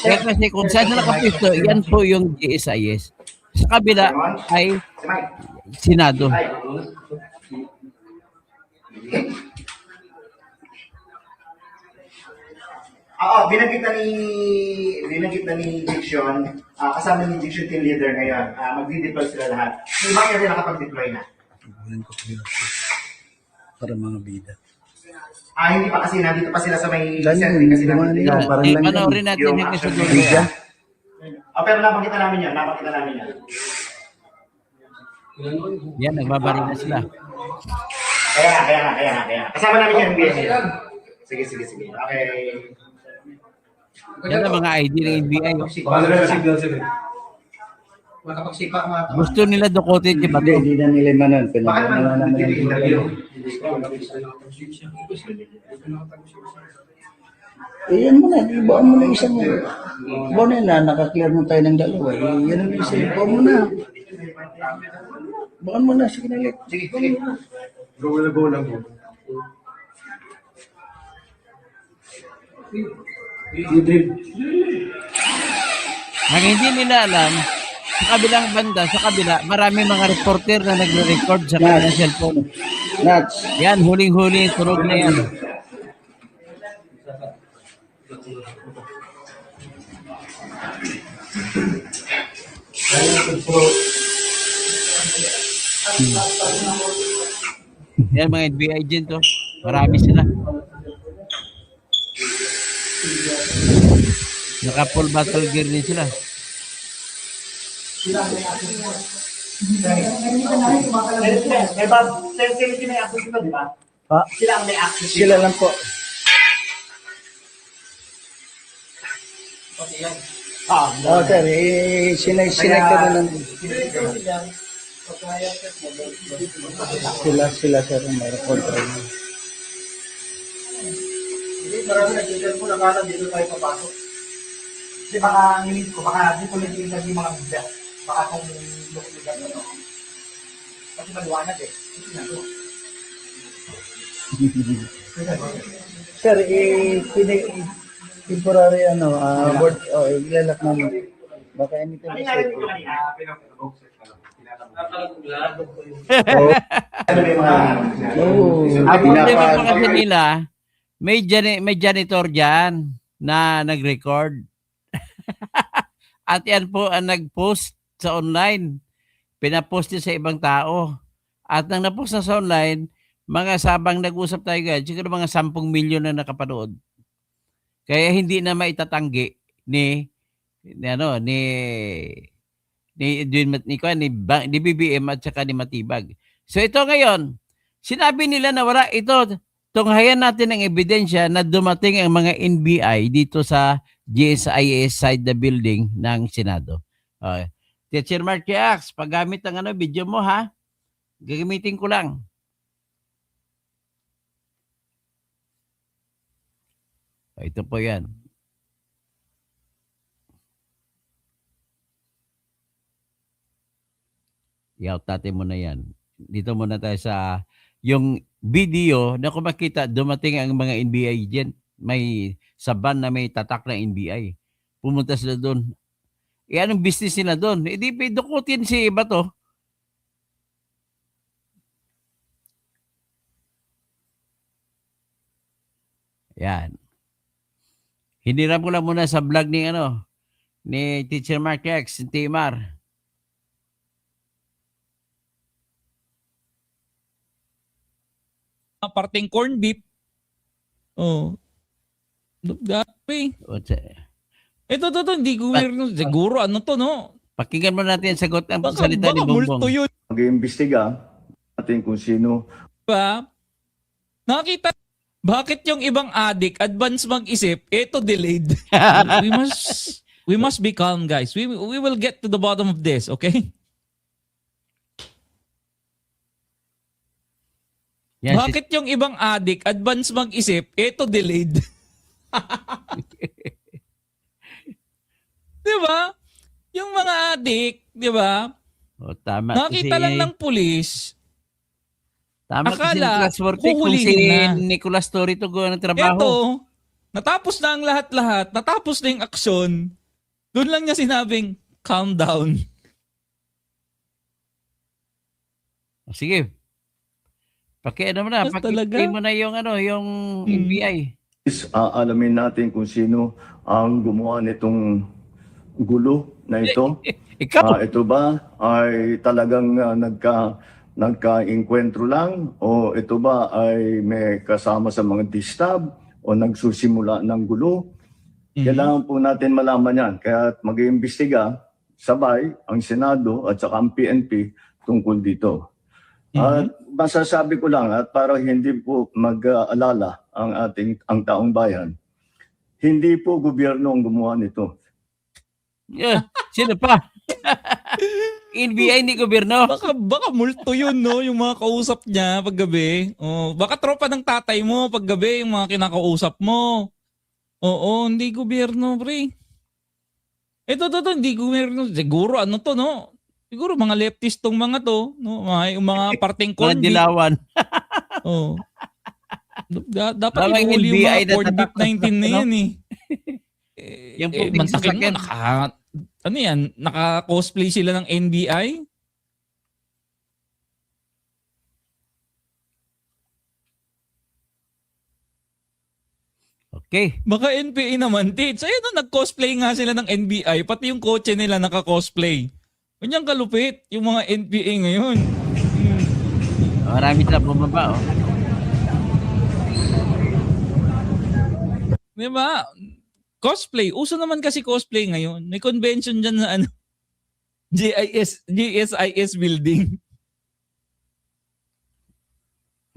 S1: Kaya kasi kung saan na nakapisto, yan po yung GSIS. Sa kabila ay Senado.
S8: Oo, binanggit na ni Diction, kasama ni Diction team leader ngayon. Magdi-deploy sila lahat. May mga rin nakapag-deploy na.
S9: Para mga bida.
S8: Hindi pa kasi nandito pa sila sa may setting kasi nandito.
S1: Panoorin natin yung kasagot.
S8: Pero napakita namin yan.
S1: Yan, nagbabarina sila.
S8: Kaya nga. Kasama namin yan. Sige. Okay.
S1: Yan ang mga ID ng NBI. Gusto nila dukotin si Bato.
S9: Hindi na nila manon.
S8: Baka naman nag-interview.
S9: Yan mo na, ibaan mo na isang mo. Ibaan na, nakaklear mo tayo ng dalawa. Yan ang isa, ibaan mo na. Ibaan mo na, sige na ulit.
S8: Sige.
S9: Go lang.
S1: Ang hindi nila alam, sa kabilang banda, sa kabila, marami mga reporter na nagre-record sa kanilang cellphone.
S9: Nuts.
S1: Yan, huling-huli, tunog na yan. Yan mga NBI agent, oh. Marami sila. Naka-full battle gear din sila.
S8: Sila may access dito, di ba?
S9: Ha?
S8: Sila ang may access dito.
S9: Sila lang po. Oh, sir, sinay ka na lang. Sila, sir, mayroon control.
S8: Hindi, marami nag-interview na kala dito tayo papasok. Kasi baka nilid ko, baka dito nag-interview yung mga bida. Baka kung lugar na to. Kasi maliwanag eh.
S9: Sir, temporary board, ilalak namin. Baka anything
S8: Ano
S9: is
S8: nga rin
S9: safe.
S8: ito kanina? Ano ba yung mga...
S1: Ang problema pa kasi nila, may janitor dyan na nag-record. At yan po ang nag-post sa online. Pinapost niya sa ibang tao. At nang na-post na sa online, mga sabang nag-usap tayo guys, siguro mga 10 milyon na nakapanood. Kaya hindi na maitatanggi ni BBM at saka ni Matibag. So ito ngayon, sinabi nila na wala ito. Tunghayan natin ng ebidensya na dumating ang mga NBI dito sa GSIS side the building ng Senado. Okay. Teacher Mark Yax, paggamit ng video mo ha. Gagamitin ko lang. Ito po yan. I-out natin muna yan. Dito muna tayo sa yung video na kung makita dumating ang mga NBI dyan. May saban na may tatak na NBI. Pumunta sila doon. Anong business nila doon? Hindi dukutin si Bato. Yan. Hiniram ko lang muna sa vlog ni Teacher Mark X, Timar.
S10: Parting corn beef. Oh. Dati. Ito, hindi gobyerno. Siguro, ano to, no?
S1: Pakinggan mo natin ang sagot ng
S10: Baka
S1: salita ni Bongbong.
S10: multo yun.
S9: Mag-iimbestiga natin kung sino.
S10: Diba? Nakita, bakit yung ibang adik, advance mag-isip, ito delayed. we must be calm, guys. We will get to the bottom of this, okay?
S1: Yan,
S10: Bakit yung ibang adik, advance mag-isip, ito delayed? Diba? Yung mga adik, diba?
S1: Tama.
S10: Nakita lang ng pulis,
S1: Tama kasi
S10: akala,
S1: Nicolas Forte kung si
S10: huhulihin na.
S1: Nicolas Torito go ng trabaho.
S10: eto, natapos na ang lahat-lahat, natapos na yung aksyon, doon lang niya sinabing, calm down.
S1: Sige. Pakiano mo na,
S10: Mas talaga?
S1: pakiplay mo na yung yung NBI.
S9: Alamin natin kung sino ang gumawa nitong gulo na ito.
S1: Ikaw.
S9: Ito ba ay talagang nagka-enkwentro lang o ito ba ay may kasama sa mga distab o nagsusimula ng gulo? Kailangan po natin malaman yan. Kaya mag-iimbestiga sabay ang Senado at saka ang PNP tungkol dito. At masasabi ko lang at para hindi po mag-alala ang taong bayan, hindi po gobyerno ang gumawa nito.
S1: Yeah. Sino pa? NBI ni gobyerno.
S10: Baka multo yun, no? Yung mga kausap niya paggabi. Oh, baka tropa ng tatay mo paggabi, yung mga kinakausap mo. Oo, hindi gobyerno, pre. Ito, hindi gobyerno. Siguro, ano to, no? Siguro mga leftist tong mga to, no? Mga parting
S1: Mga
S10: corn beef.
S1: dilawan.
S10: Oh. Dapat
S1: Parang
S10: iuhuli yung
S1: NBI
S10: mga corn beef
S1: na
S10: 19 na yan, eh.
S1: Yung puting
S10: mantakin mo,
S1: sasakyan.
S10: ano yan, naka-cosplay sila ng NBI?
S1: Okay.
S10: Baka NPA naman, Tits. Ayun na, nag-cosplay nga sila ng NBI, pati yung kotse nila naka-cosplay. Kanyang kalupit, yung mga NPA ngayon.
S1: Marami sila bumaba, oh.
S10: Diba? Cosplay. Uso naman kasi cosplay ngayon. May convention dyan na GSIS building.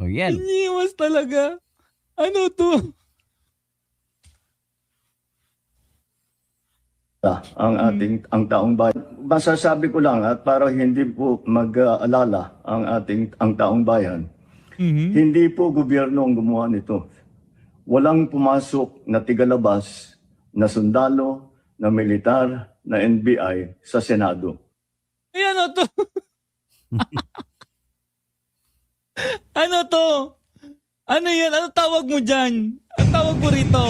S1: Oh, yan.
S10: Iniwas talaga. Ano to?
S9: Ang taong bayan. Masasabi ko lang at para hindi po mag-alala ang taong bayan, hindi po gobyerno ang gumawa nito. Walang pumasok na tigalabas na sundalo, na militar, na NBI sa Senado.
S10: Ay, ano to? Ano to? Ano yan? Ano tawag mo dyan? Ano tawag mo rito?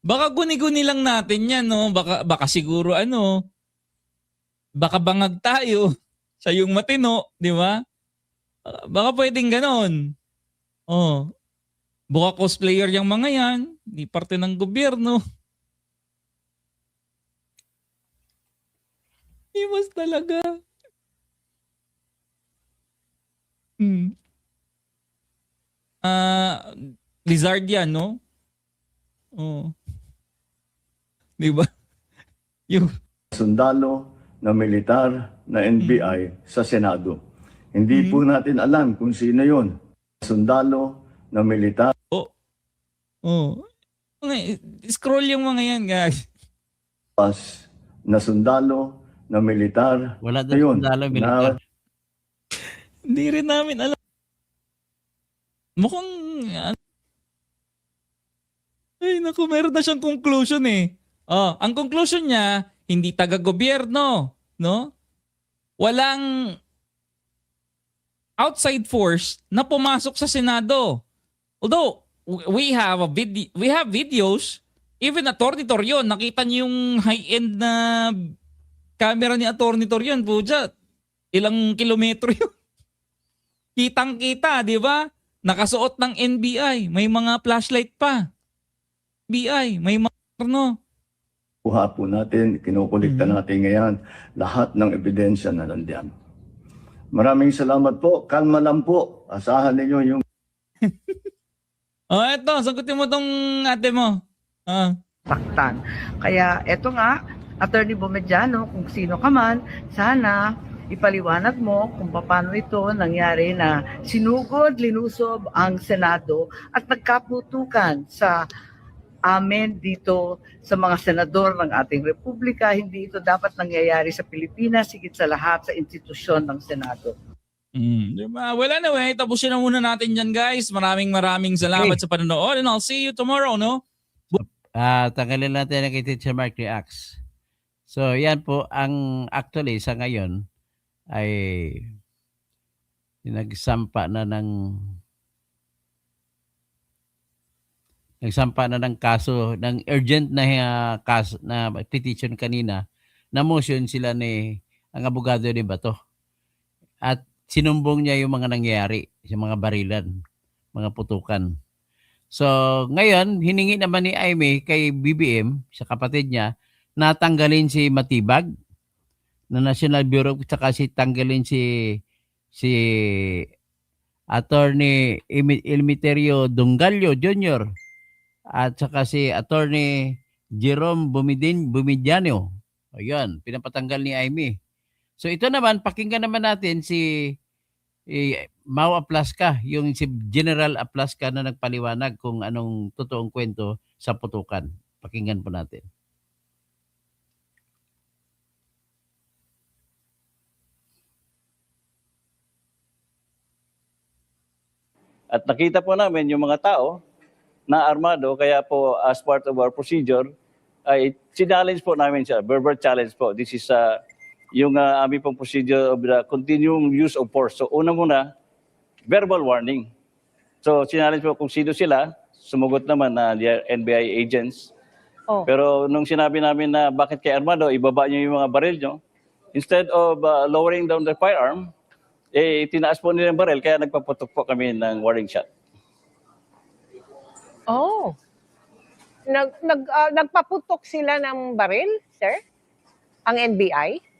S10: Baka guni-guni lang natin yan, no? Baka siguro baka bangag tayo sa yung matino, di ba? Baka pwedeng ganon. Oh. Baka cosplayer yung mga yan, di parte ng gobyerno. Iwas talaga. Lizard yan, no? Oh. Di ba? Yung
S9: Sundalo na militar na NBI sa Senado. Hindi po natin alam kung sino yon. Sundalo na militar
S10: scroll yung mga yan, guys.
S9: na sundalo na militar.
S1: Wala
S9: Ayun,
S1: doon sundalo militar.
S10: Hindi rin namin alam. Mukhang ay naku, meron na siyang conclusion eh. Oh, ang conclusion niya, hindi taga-gobyerno, no? Walang outside force na pumasok sa Senado. Although we have videos, even Atty. Torion, nakita niyo yung high-end na camera ni Atty. Torion, puja, ilang kilometro yun. Kitang-kita, di ba? Nakasuot ng NBI, may mga flashlight pa. NBI, may mga
S9: Kuha po natin, kinukulikta natin ngayon lahat ng ebidensya na nandiyan. Maraming salamat po. Kalma lang po. Asahan ninyo yung
S10: Oh, eto, sagutin mo tong ate mo.
S11: Saktan. Kaya eto nga, Attorney Bumediano, kung sino ka man, sana ipaliwanag mo kung paano ito nangyari na sinugod, linusob ang Senado at nagkaputukan sa amin dito sa mga senador ng ating republika. Hindi ito dapat nangyayari sa Pilipinas, higit sa lahat sa institusyon ng Senado.
S10: Diba? Well, anyway, tapusin na muna natin dyan, guys. Maraming salamat sa panonood and I'll see you tomorrow, no?
S1: Tanggalin natin ang kay Teacher Mark Reacts. So, yan po ang actually sa ngayon ay nagsampa na ng kaso, ng urgent na kaso na petition kanina, na motion sila ang abogado ni Bato. At sinumbong niya yung mga nangyayari, yung mga barilan, mga putukan. So, ngayon, hiningi naman ni Aimee kay BBM, sa kapatid niya, na tanggalin si Matibag na National Bureau, saka tanggalin si Attorney Eleuterio Dungalio Jr. at saka si Attorney Jerome Bumediano. Ayun, pinapatanggal ni Aimee. So ito naman, pakinggan naman natin si Mau Aplasca, yung si General Aplasca na nagpaliwanag kung anong totoong kwento sa putukan. Pakinggan po natin.
S12: At nakita po namin yung mga tao na armado, kaya po as part of our procedure, ay challenge po namin siya, verbal challenge po. This is yung aming pong procedure of the continuing use of force. So una muna, verbal warning. So challenge po kung sino sila, sumugot naman na NBI agents.
S11: Oh.
S12: Pero nung sinabi namin na bakit kay armado, ibaba nyo yung mga baril nyo, instead of lowering down the firearm, tinaas po nila yung baril, kaya nagpaputok po kami ng warning shot.
S13: Oh. Nagpaputok sila ng baril, sir? Ang NBI?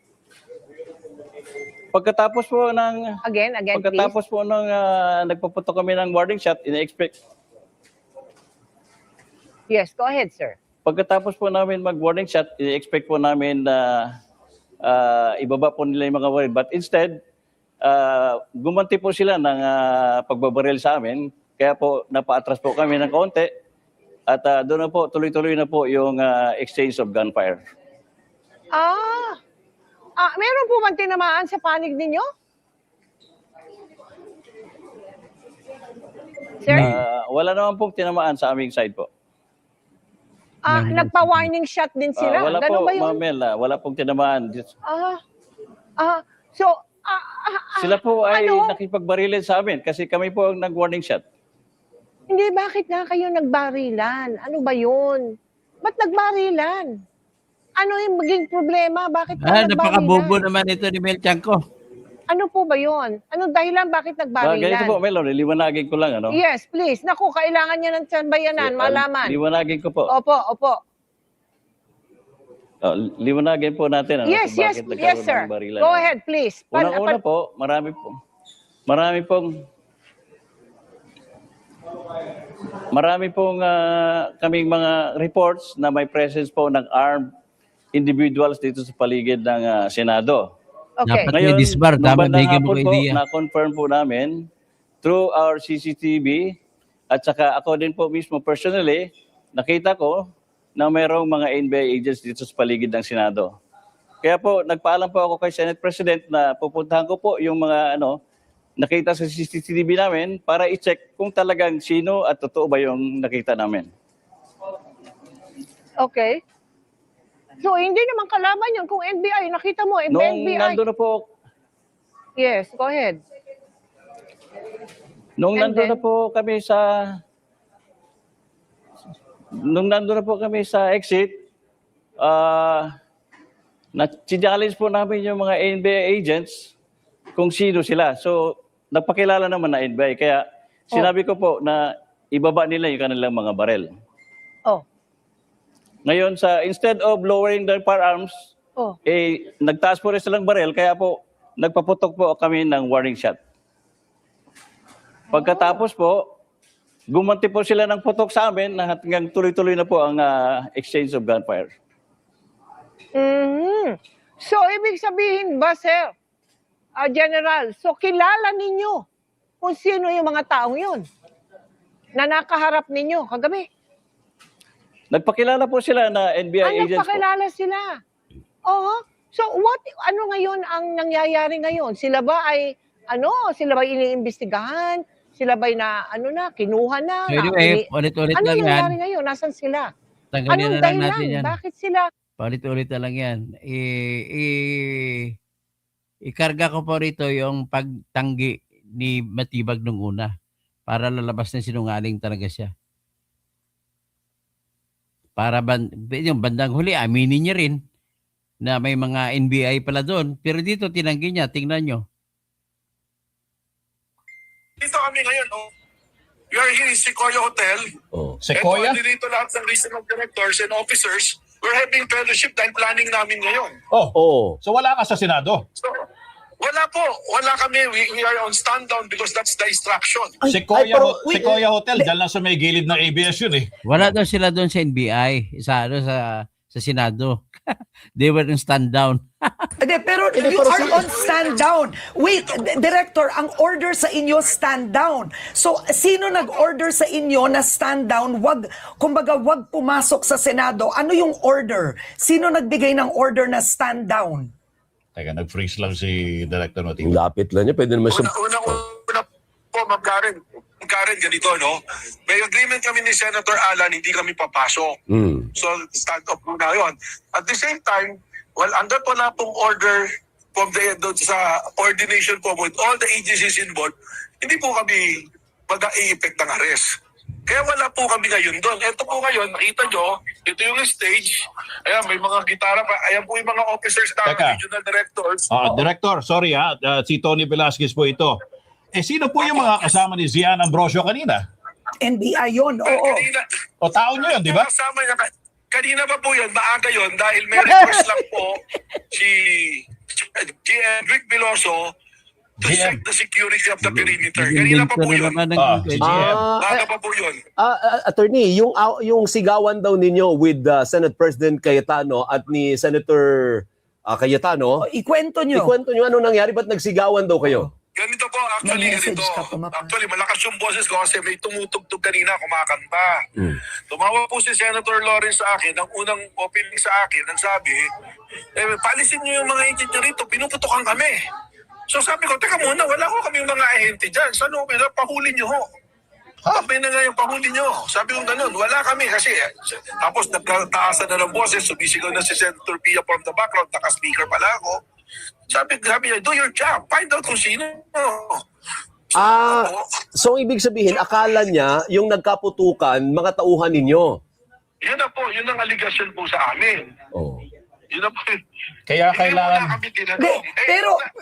S12: Pagkatapos po ng
S13: Again,
S12: pagkatapos
S13: please.
S12: po ng nagpaputok kami ng warning shot, ina-expect.
S13: Yes, go ahead, sir.
S12: Pagkatapos po namin mag-warning shot, ina-expect po namin na ibaba po nila yung mga baril. But instead, gumanti po sila ng pagbabaril sa amin. Kaya po napaatras po kami ng kaunti. At doon na po, tuloy-tuloy na po yung exchange of gunfire.
S13: Meron po bang tinamaan sa panig ninyo? Sir?
S12: Wala naman pong tinamaan sa aming side po.
S13: Nagpa-warning shot din sila.
S12: Wala
S13: Ganun
S12: po,
S13: ba yun?
S12: Ma'am Mel, wala pong tinamaan.
S13: So,
S12: Sila po ay
S13: ano?
S12: nakipagbarilin sa amin kasi kami po ang nag-warning shot.
S13: Hindi, bakit nga kayo nagbarilan? Ano ba yun? Ba't nagbarilan? Ano yung maging problema? Bakit ka
S1: Napakabobo
S13: nagbarilan?
S1: naman ito ni Mel Chanco.
S13: Ano po ba yun? Anong dahilan bakit
S12: Ganito
S13: nagbarilan?
S12: po, Melon, liwanagin ko lang, ano?
S13: Yes, please. Naku, kailangan niya ng tiyanbayanan, malaman.
S12: Liwanagin ko po.
S13: Opo.
S12: Liwanagin po natin, ano?
S13: Yes,
S12: kung
S13: yes,
S12: bakit
S13: yes,
S12: nagkaroon
S13: sir.
S12: ng barilan.
S13: Go ahead, please.
S12: Unang-una po, marami pong kaming mga reports na may presence po ng armed individuals dito sa paligid ng Senado.
S13: Okay.
S1: Dapat may disbar.
S12: nung
S1: Dapat
S12: bandang
S1: bigyan mo
S12: hapon
S1: ko
S12: po,
S1: idea.
S12: na-confirm po namin through our CCTV at saka ako din po mismo personally, nakita ko na mayroong mga NBI agents dito sa paligid ng Senado. Kaya po, nagpaalam po ako kay Senate President na pupuntahan ko po yung mga nakita sa CCTV namin para i-check kung talagang sino at totoo ba yung nakita namin.
S13: Okay. So, hindi naman kalaban yun kung NBI. Nakita mo,
S12: Nung
S13: NBI.
S12: nandun na po,
S13: Yes, go ahead.
S12: nung
S13: And
S12: nandun
S13: then?
S12: na po kami sa exit, na-challenge po namin yung mga NBI agents kung sino sila. So, nagpakilala naman na NBI. Kaya sinabi ko po na ibaba nila yung kanilang mga barel.
S13: Oh.
S12: Ngayon, instead of lowering their firearms,
S13: Oh.
S12: nagtaas po rin silang barel. Kaya po, nagpaputok po kami ng warning shot. Pagkatapos po, gumanti po sila ng putok sa amin na hanggang tuloy-tuloy na po ang exchange of gunfire.
S13: Mhm. So, ibig sabihin ba, sir, General, so kilala ninyo kung sino yung mga taong yun na nakaharap ninyo kagabi?
S12: Nagpakilala po sila na NBI agents po.
S13: Nagpakilala sila. Oo. So, ano ngayon ang nangyayari ngayon? Sila ba ay, sila ba iniimbestigahan? Sila ba kinuha na?
S1: Anyway, ulit-ulit
S13: Ano
S1: lang yan.
S13: nangyari ngayon? Nasan sila?
S1: Tanggalin
S13: Anong
S1: na lang natin
S13: dahilan?
S1: yan.
S13: Bakit sila?
S1: Paulit-ulit na lang yan. Ikarga ko po rito yung pagtanggi ni Matibag nung una para lalabas na sinungaling talaga siya. Para yung bandang huli, aminin niya rin na may mga NBI pala doon. Pero dito tinanggi niya, tingnan nyo.
S3: Dito kami ngayon, we are here in Sequoia Hotel.
S4: Sequoia?
S3: Ito, dito lahat ng regional directors and officers. We're having fellowship dahil planning namin ngayon.
S4: So wala ka sa Senado?
S3: So, wala po. Wala kami. We are on stand down because that's the instruction.
S4: Sequoia Hotel, dyan lang sa may gilid ng ABS yun eh.
S1: Wala daw sila doon sa NBI, sa Senado. They were in stand down.
S11: Pero you are on stand down. Wait, Director, ang order sa inyo stand down. So, sino nag-order sa inyo na stand down? Wag pumasok sa Senado. Ano yung order? Sino nagbigay ng order na stand down?
S4: Teka, nag-freeze lang si Director Matibag.
S14: Lapit lang niya, pwede naman siya.
S3: Una po, Ma'am Karen, ganito, no? May agreement kami ni Senator Alan, hindi kami papasok. So, stand up muna yun. At the same time, hanggat wala pong order from sa coordination po with all the agencies involved, hindi po kami mag-i-effect ng arrest. Kaya wala po kami ngayon doon. Ito po ngayon, nakita nyo, ito yung stage. Ayan, may mga gitara pa. Ayan po yung mga officers na regional directors.
S4: Director, sorry si Tony Velasquez po ito. Sino po yung mga kasama ni Zian Ambrosio kanina?
S11: NBI yun, oo.
S4: Tao nyo yun, di ba?
S3: Kasama niya, kanina pa po yun, maaga yun, dahil may request lang po si GM Rick Veloso to check the security of the perimeter. Kanina pa po yun. Maaga pa po yun.
S14: Attorney, yung sigawan daw ninyo with Senate President Cayetano at ni Senator Cayetano,
S11: Ikwento nyo.
S14: ano nangyari? Ba't nagsigawan daw kayo?
S3: Ganito po, actually, Actually, malakas yung boses ko kasi may tumutugtog kanina, kumakanta. Tumawa po si Senator Lawrence sa akin, ang unang opening sa akin, nagsabi, paalisin niyo yung mga agent niyo rito, pinuputokan kami. So sabi ko, teka muna, wala ko kami mga ahente dyan. Saan ho, pahuli niyo ho. Tapos na nga yung pahuli niyo. Sabi ko ganun, wala kami kasi. Tapos nagkataasan na ng boses, sumisigaw na si Senator Pia from the background, naka-speaker pala ako. Sabi niya, do your job. Find out kung sino.
S14: So ibig sabihin, akala niya yung nagkaputukan, mga tauhan ninyo.
S3: Yun na po, yun ang allegation po sa amin.
S14: Oh.
S3: Yun na po.
S4: Kaya
S3: Hindi
S4: kailangan...
S3: mo na kami tinanong.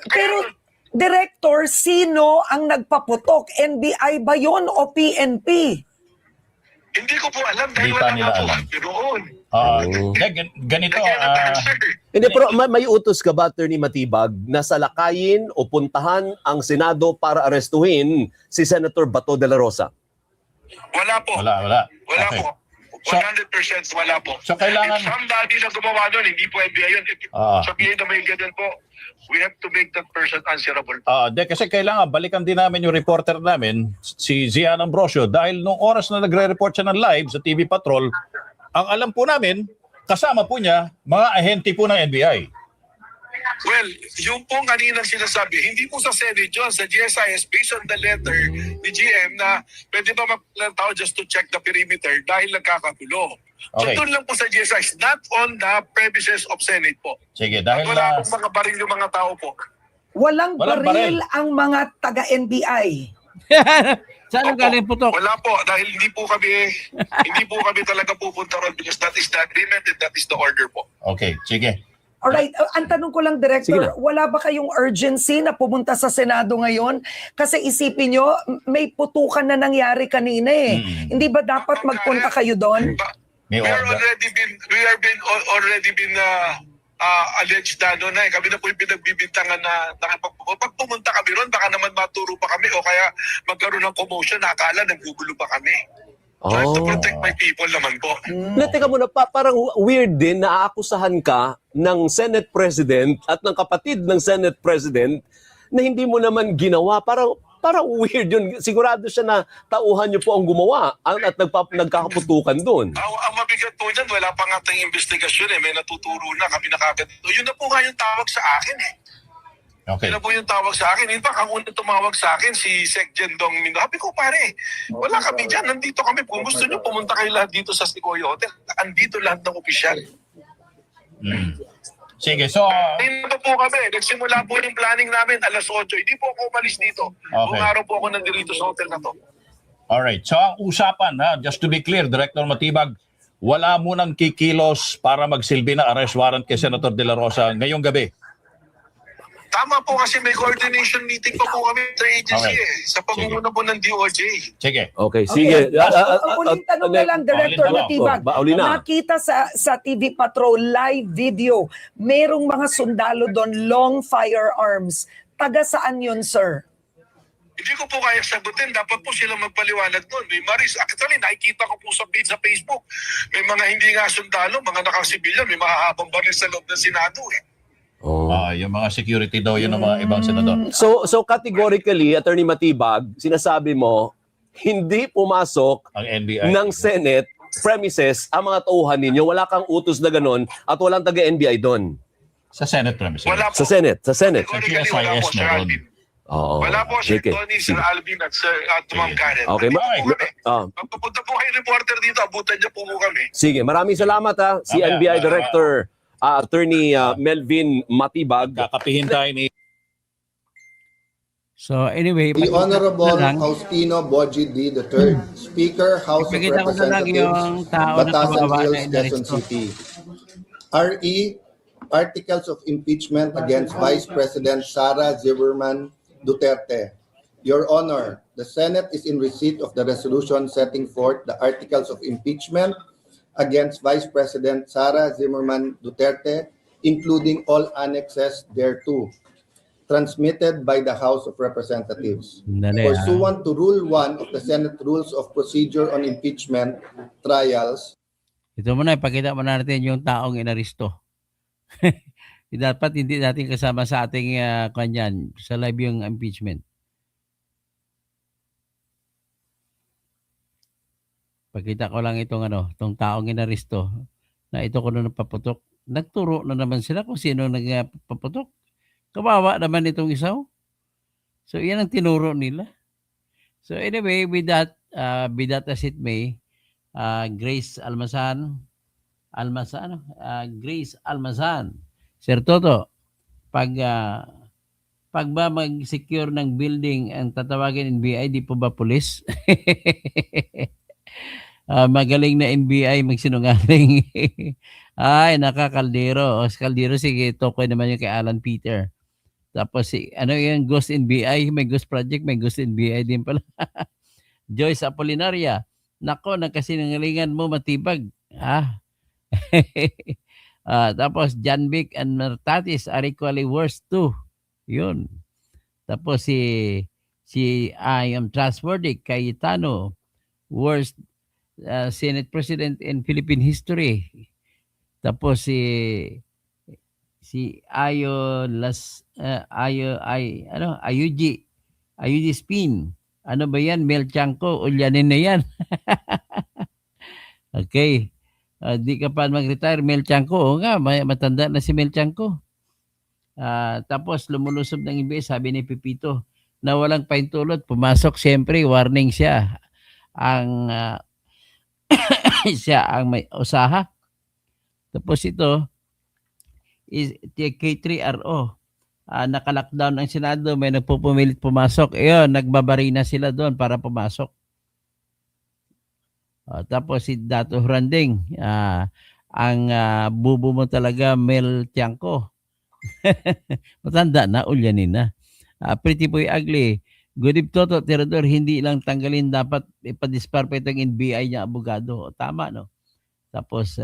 S11: Pero Director, sino ang nagpaputok? NBI ba yun o PNP?
S3: Hindi ko po alam dahil
S4: Hindi pa
S3: wala
S4: nila
S3: nga po
S4: alam.
S3: kami roon.
S4: Ganito,
S14: Hindi, pero may utos ka ba, Attorney Matibag, na salakayin o puntahan ang Senado para arestuhin si Senator Bato de la Rosa?
S3: Wala po.
S4: wala.
S3: Wala
S4: Okay.
S3: po.
S4: So-
S3: 100% wala po.
S4: So, kailangan-
S3: If somebody na gumawa nun, hindi po FBI yun. If sabihin na may ganyan po, we have to make that person answerable.
S4: Kasi kailangan balikan din namin yung reporter namin, si Zian Ambrosio, dahil nung oras na nagre-report siya ng live sa TV Patrol, ang alam po namin, kasama po niya, mga ahente po ng NBI.
S3: Well, yung pong kaninang sinasabi, hindi po sa Senate yun, sa GSIS, based on the letter ni GM na pwede ba magpalang tao just to check the perimeter dahil nagkakagulo.
S4: Okay.
S3: So doon lang po sa GSIS, not on the premises of Senate po.
S4: Sige,
S3: At
S4: dahil
S3: wala pong mga baril yung mga tao po.
S11: Walang
S4: Walang
S11: baril
S4: baril.
S11: ang mga taga-NBI.
S1: Saan ang galing putok?
S3: Wala po, dahil hindi po kami talaga pupunta ron because that is the agreement and that is the order po.
S4: Okay, sige.
S11: Alright, ang tanong ko lang,
S14: Sige
S11: Director,
S14: na.
S11: wala ba kayong urgency na pumunta sa Senado ngayon? Kasi isipin nyo, may putukan na nangyari kanina eh. Hindi ba dapat magpunta kayo doon?
S4: May
S3: We are
S4: order.
S3: already been alleged na ano na eh. Kami na po yung pinagbibintangan na pag pumunta kami ron, baka naman maturo pa kami o kaya magkaroon ng commotion na akala naggugulo pa kami. So I have to protect my people naman po.
S14: Teka muna, parang weird din na aakusahan ka ng Senate President at ng kapatid ng Senate President na hindi mo naman ginawa. Parang weird yun. Sigurado siya na tauhan niyo po ang gumawa at nagkakaputukan doon.
S3: Ang mabigat po dyan, wala pa nga tayong investigasyon eh. May natuturo na kami nakagad. Yun na po nga yung tawag sa akin eh.
S4: Okay.
S3: Yun na po yung tawag sa akin. In fact, ang unang tumawag sa akin, si Sec. Jendong Mindo. Sabi ko, pare, wala kami dyan. Nandito kami. Kung gusto nyo, pumunta kayo lahat dito sa Sequoia Hotel. Andito lahat ng opisyal.
S4: Sige, so...
S3: Dito po kami. Nagsimula po yung planning namin alas 8. Hindi po ako umalis dito.
S4: Okay.
S3: Buong araw po ako nandito sa hotel na to.
S4: Alright, so ang usapan, just to be clear, Director Matibag, wala munang kikilos para magsilbi na arrest warrant kay Senator De La Rosa ngayong gabi.
S3: Tama po kasi may coordination meeting pa po kami sa agency
S4: Okay.
S3: sa pangunguna po ng DOJ.
S4: Sige.
S14: Okay, sige.
S11: Ang uling tanong na lang, Director
S4: uling tanong.
S11: Matibag.
S14: Uli na.
S11: Nakita sa TV Patrol live video, merong mga sundalo doon, long firearms. Taga saan yun, sir?
S3: Hindi ko po kaya sagutin. Dapat po sila magpaliwanag doon. May maris. Actually, nakikita ko po sa page sa Facebook. May mga hindi nga sundalo, mga nakasibilyan, may mahahabang baril sa loob ng Senado eh.
S4: Yung mga security daw, yun ang mga ibang senador.
S14: So categorically, Attorney Matibag, sinasabi mo, hindi pumasok
S4: Ang NBI.
S14: ng Senate premises ang mga tauhan ninyo. Wala kang utos na ganun at walang taga-NBI doon.
S4: Sa Senate premises.
S3: Wala po.
S14: Sa Senate.
S3: Categorically, wala po,
S4: GSIS
S3: Sir
S4: meron.
S3: Alvin.
S14: Oo.
S3: Wala po, Sir
S14: Sige,
S3: Tony,
S14: sige.
S3: Sir Alvin at Sir Ma'am Karen.
S14: Okay.
S3: Nandito po kami.
S14: Ah,
S3: Magpapunta po kayo reporter dito. Abutan niyo po kami.
S14: sige, maraming salamat ha. Si
S4: Mamaya,
S14: NBI Director Attorney Melvin Matibag.
S4: Kakapihin tayo ni...
S1: So anyway,
S15: The Honorable
S1: lang,
S15: Faustino Boji D. III, Speaker, House of
S1: Ipakita ko na lang yung
S15: Representatives,
S1: tao na
S15: Batasan
S1: kawawa na
S15: Hills, Quezon
S1: inaresto.
S15: City. RE, Articles of Impeachment against Vice President Sara Zimmerman Duterte. Your Honor, the Senate is in receipt of the resolution setting forth the Articles of Impeachment against Vice President Sara Zimmerman Duterte, including all annexes thereto, transmitted by the House of Representatives.
S1: Dali,
S15: Pursuant to Rule 1 of the Senate Rules of Procedure on Impeachment Trials.
S1: Ito muna, ipakita mo natin yung taong inaristo. Dapat hindi natin kasama sa ating kanyan, sa live yung impeachment. Pakita ko lang itong taong inaristo na ito ko na napaputok. Nagturo na naman sila kung sino nagpaputok. Kawawa naman itong isaw. So, yan ang tinuro nila. So, anyway, with that as it may, Grace Almazan, Grace Almazan, Sir Toto, pag ba mag-secure ng building ang tatawagin NBI, di po ba pulis? Magaling na NBI magsinungaling. Ay, nakakaldero. O, si Kaldero, sige, tokoy naman yung kay Alan Peter. Tapos, ano yung Ghost NBI? May Ghost Project, may Ghost NBI din pala. Joyce Apolinaria. Nako, nagkasinungalingan mo matibag. Tapos, John Vic and Martatis are equally worse too. Yun. Tapos, si I am trustworthy, Cayetano, worst Senate President in Philippine history. Tapos si Ayuji Spin. Ano ba yan? Mel Chanco, ulyanin na yan. Okay. Di ka pa mag-retire, Mel Chanco. Oo nga, matanda na si Mel Chanco. Tapos lumulusob ng NBI, sabi ni Pipito, na walang paintulot, pumasok, siyempre, warning siya. Siya ang may usaha. Tapos ito, K3RO. Naka-lockdown ang Senado, may nagpupumilit pumasok. Ayun, nagbabari na sila doon para pumasok. Tapos si Dato Hranding, ang bubo mo talaga, Mel Tiangco. Matanda na, ulyanin na. Pretty Boy Ugly. Good Toto, Tirador, hindi lang tanggalin, dapat ipadisparpa itong NBI niya, abogado. Tama, no? Tapos,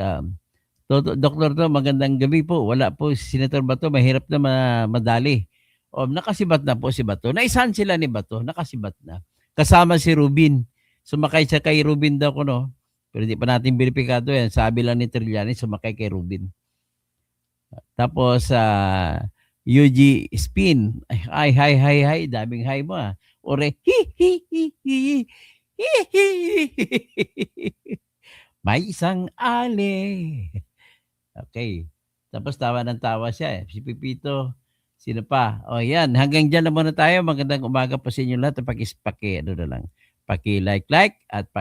S1: Dr. To, magandang gabi po. Wala po si Senator Bato, mahirap na madali. Nakasibat na po si Bato. Naisahan sila ni Bato, nakasibat na. Kasama si Rubin. Sumakay siya kay Rubin daw ko, no? Pero di pa natin verifikado yan. Sabi lang ni Trillanes, sumakay kay Rubin. Tapos, UG Spin. Ay, hi. Daming hi mo, Ore, may isang ali. Okay. Tapos tawa ng tawa siya. Si Pipito, sino pa? Yan. Hanggang dyan na muna tayo. Magandang umaga po sa inyo lahat. Paki-like at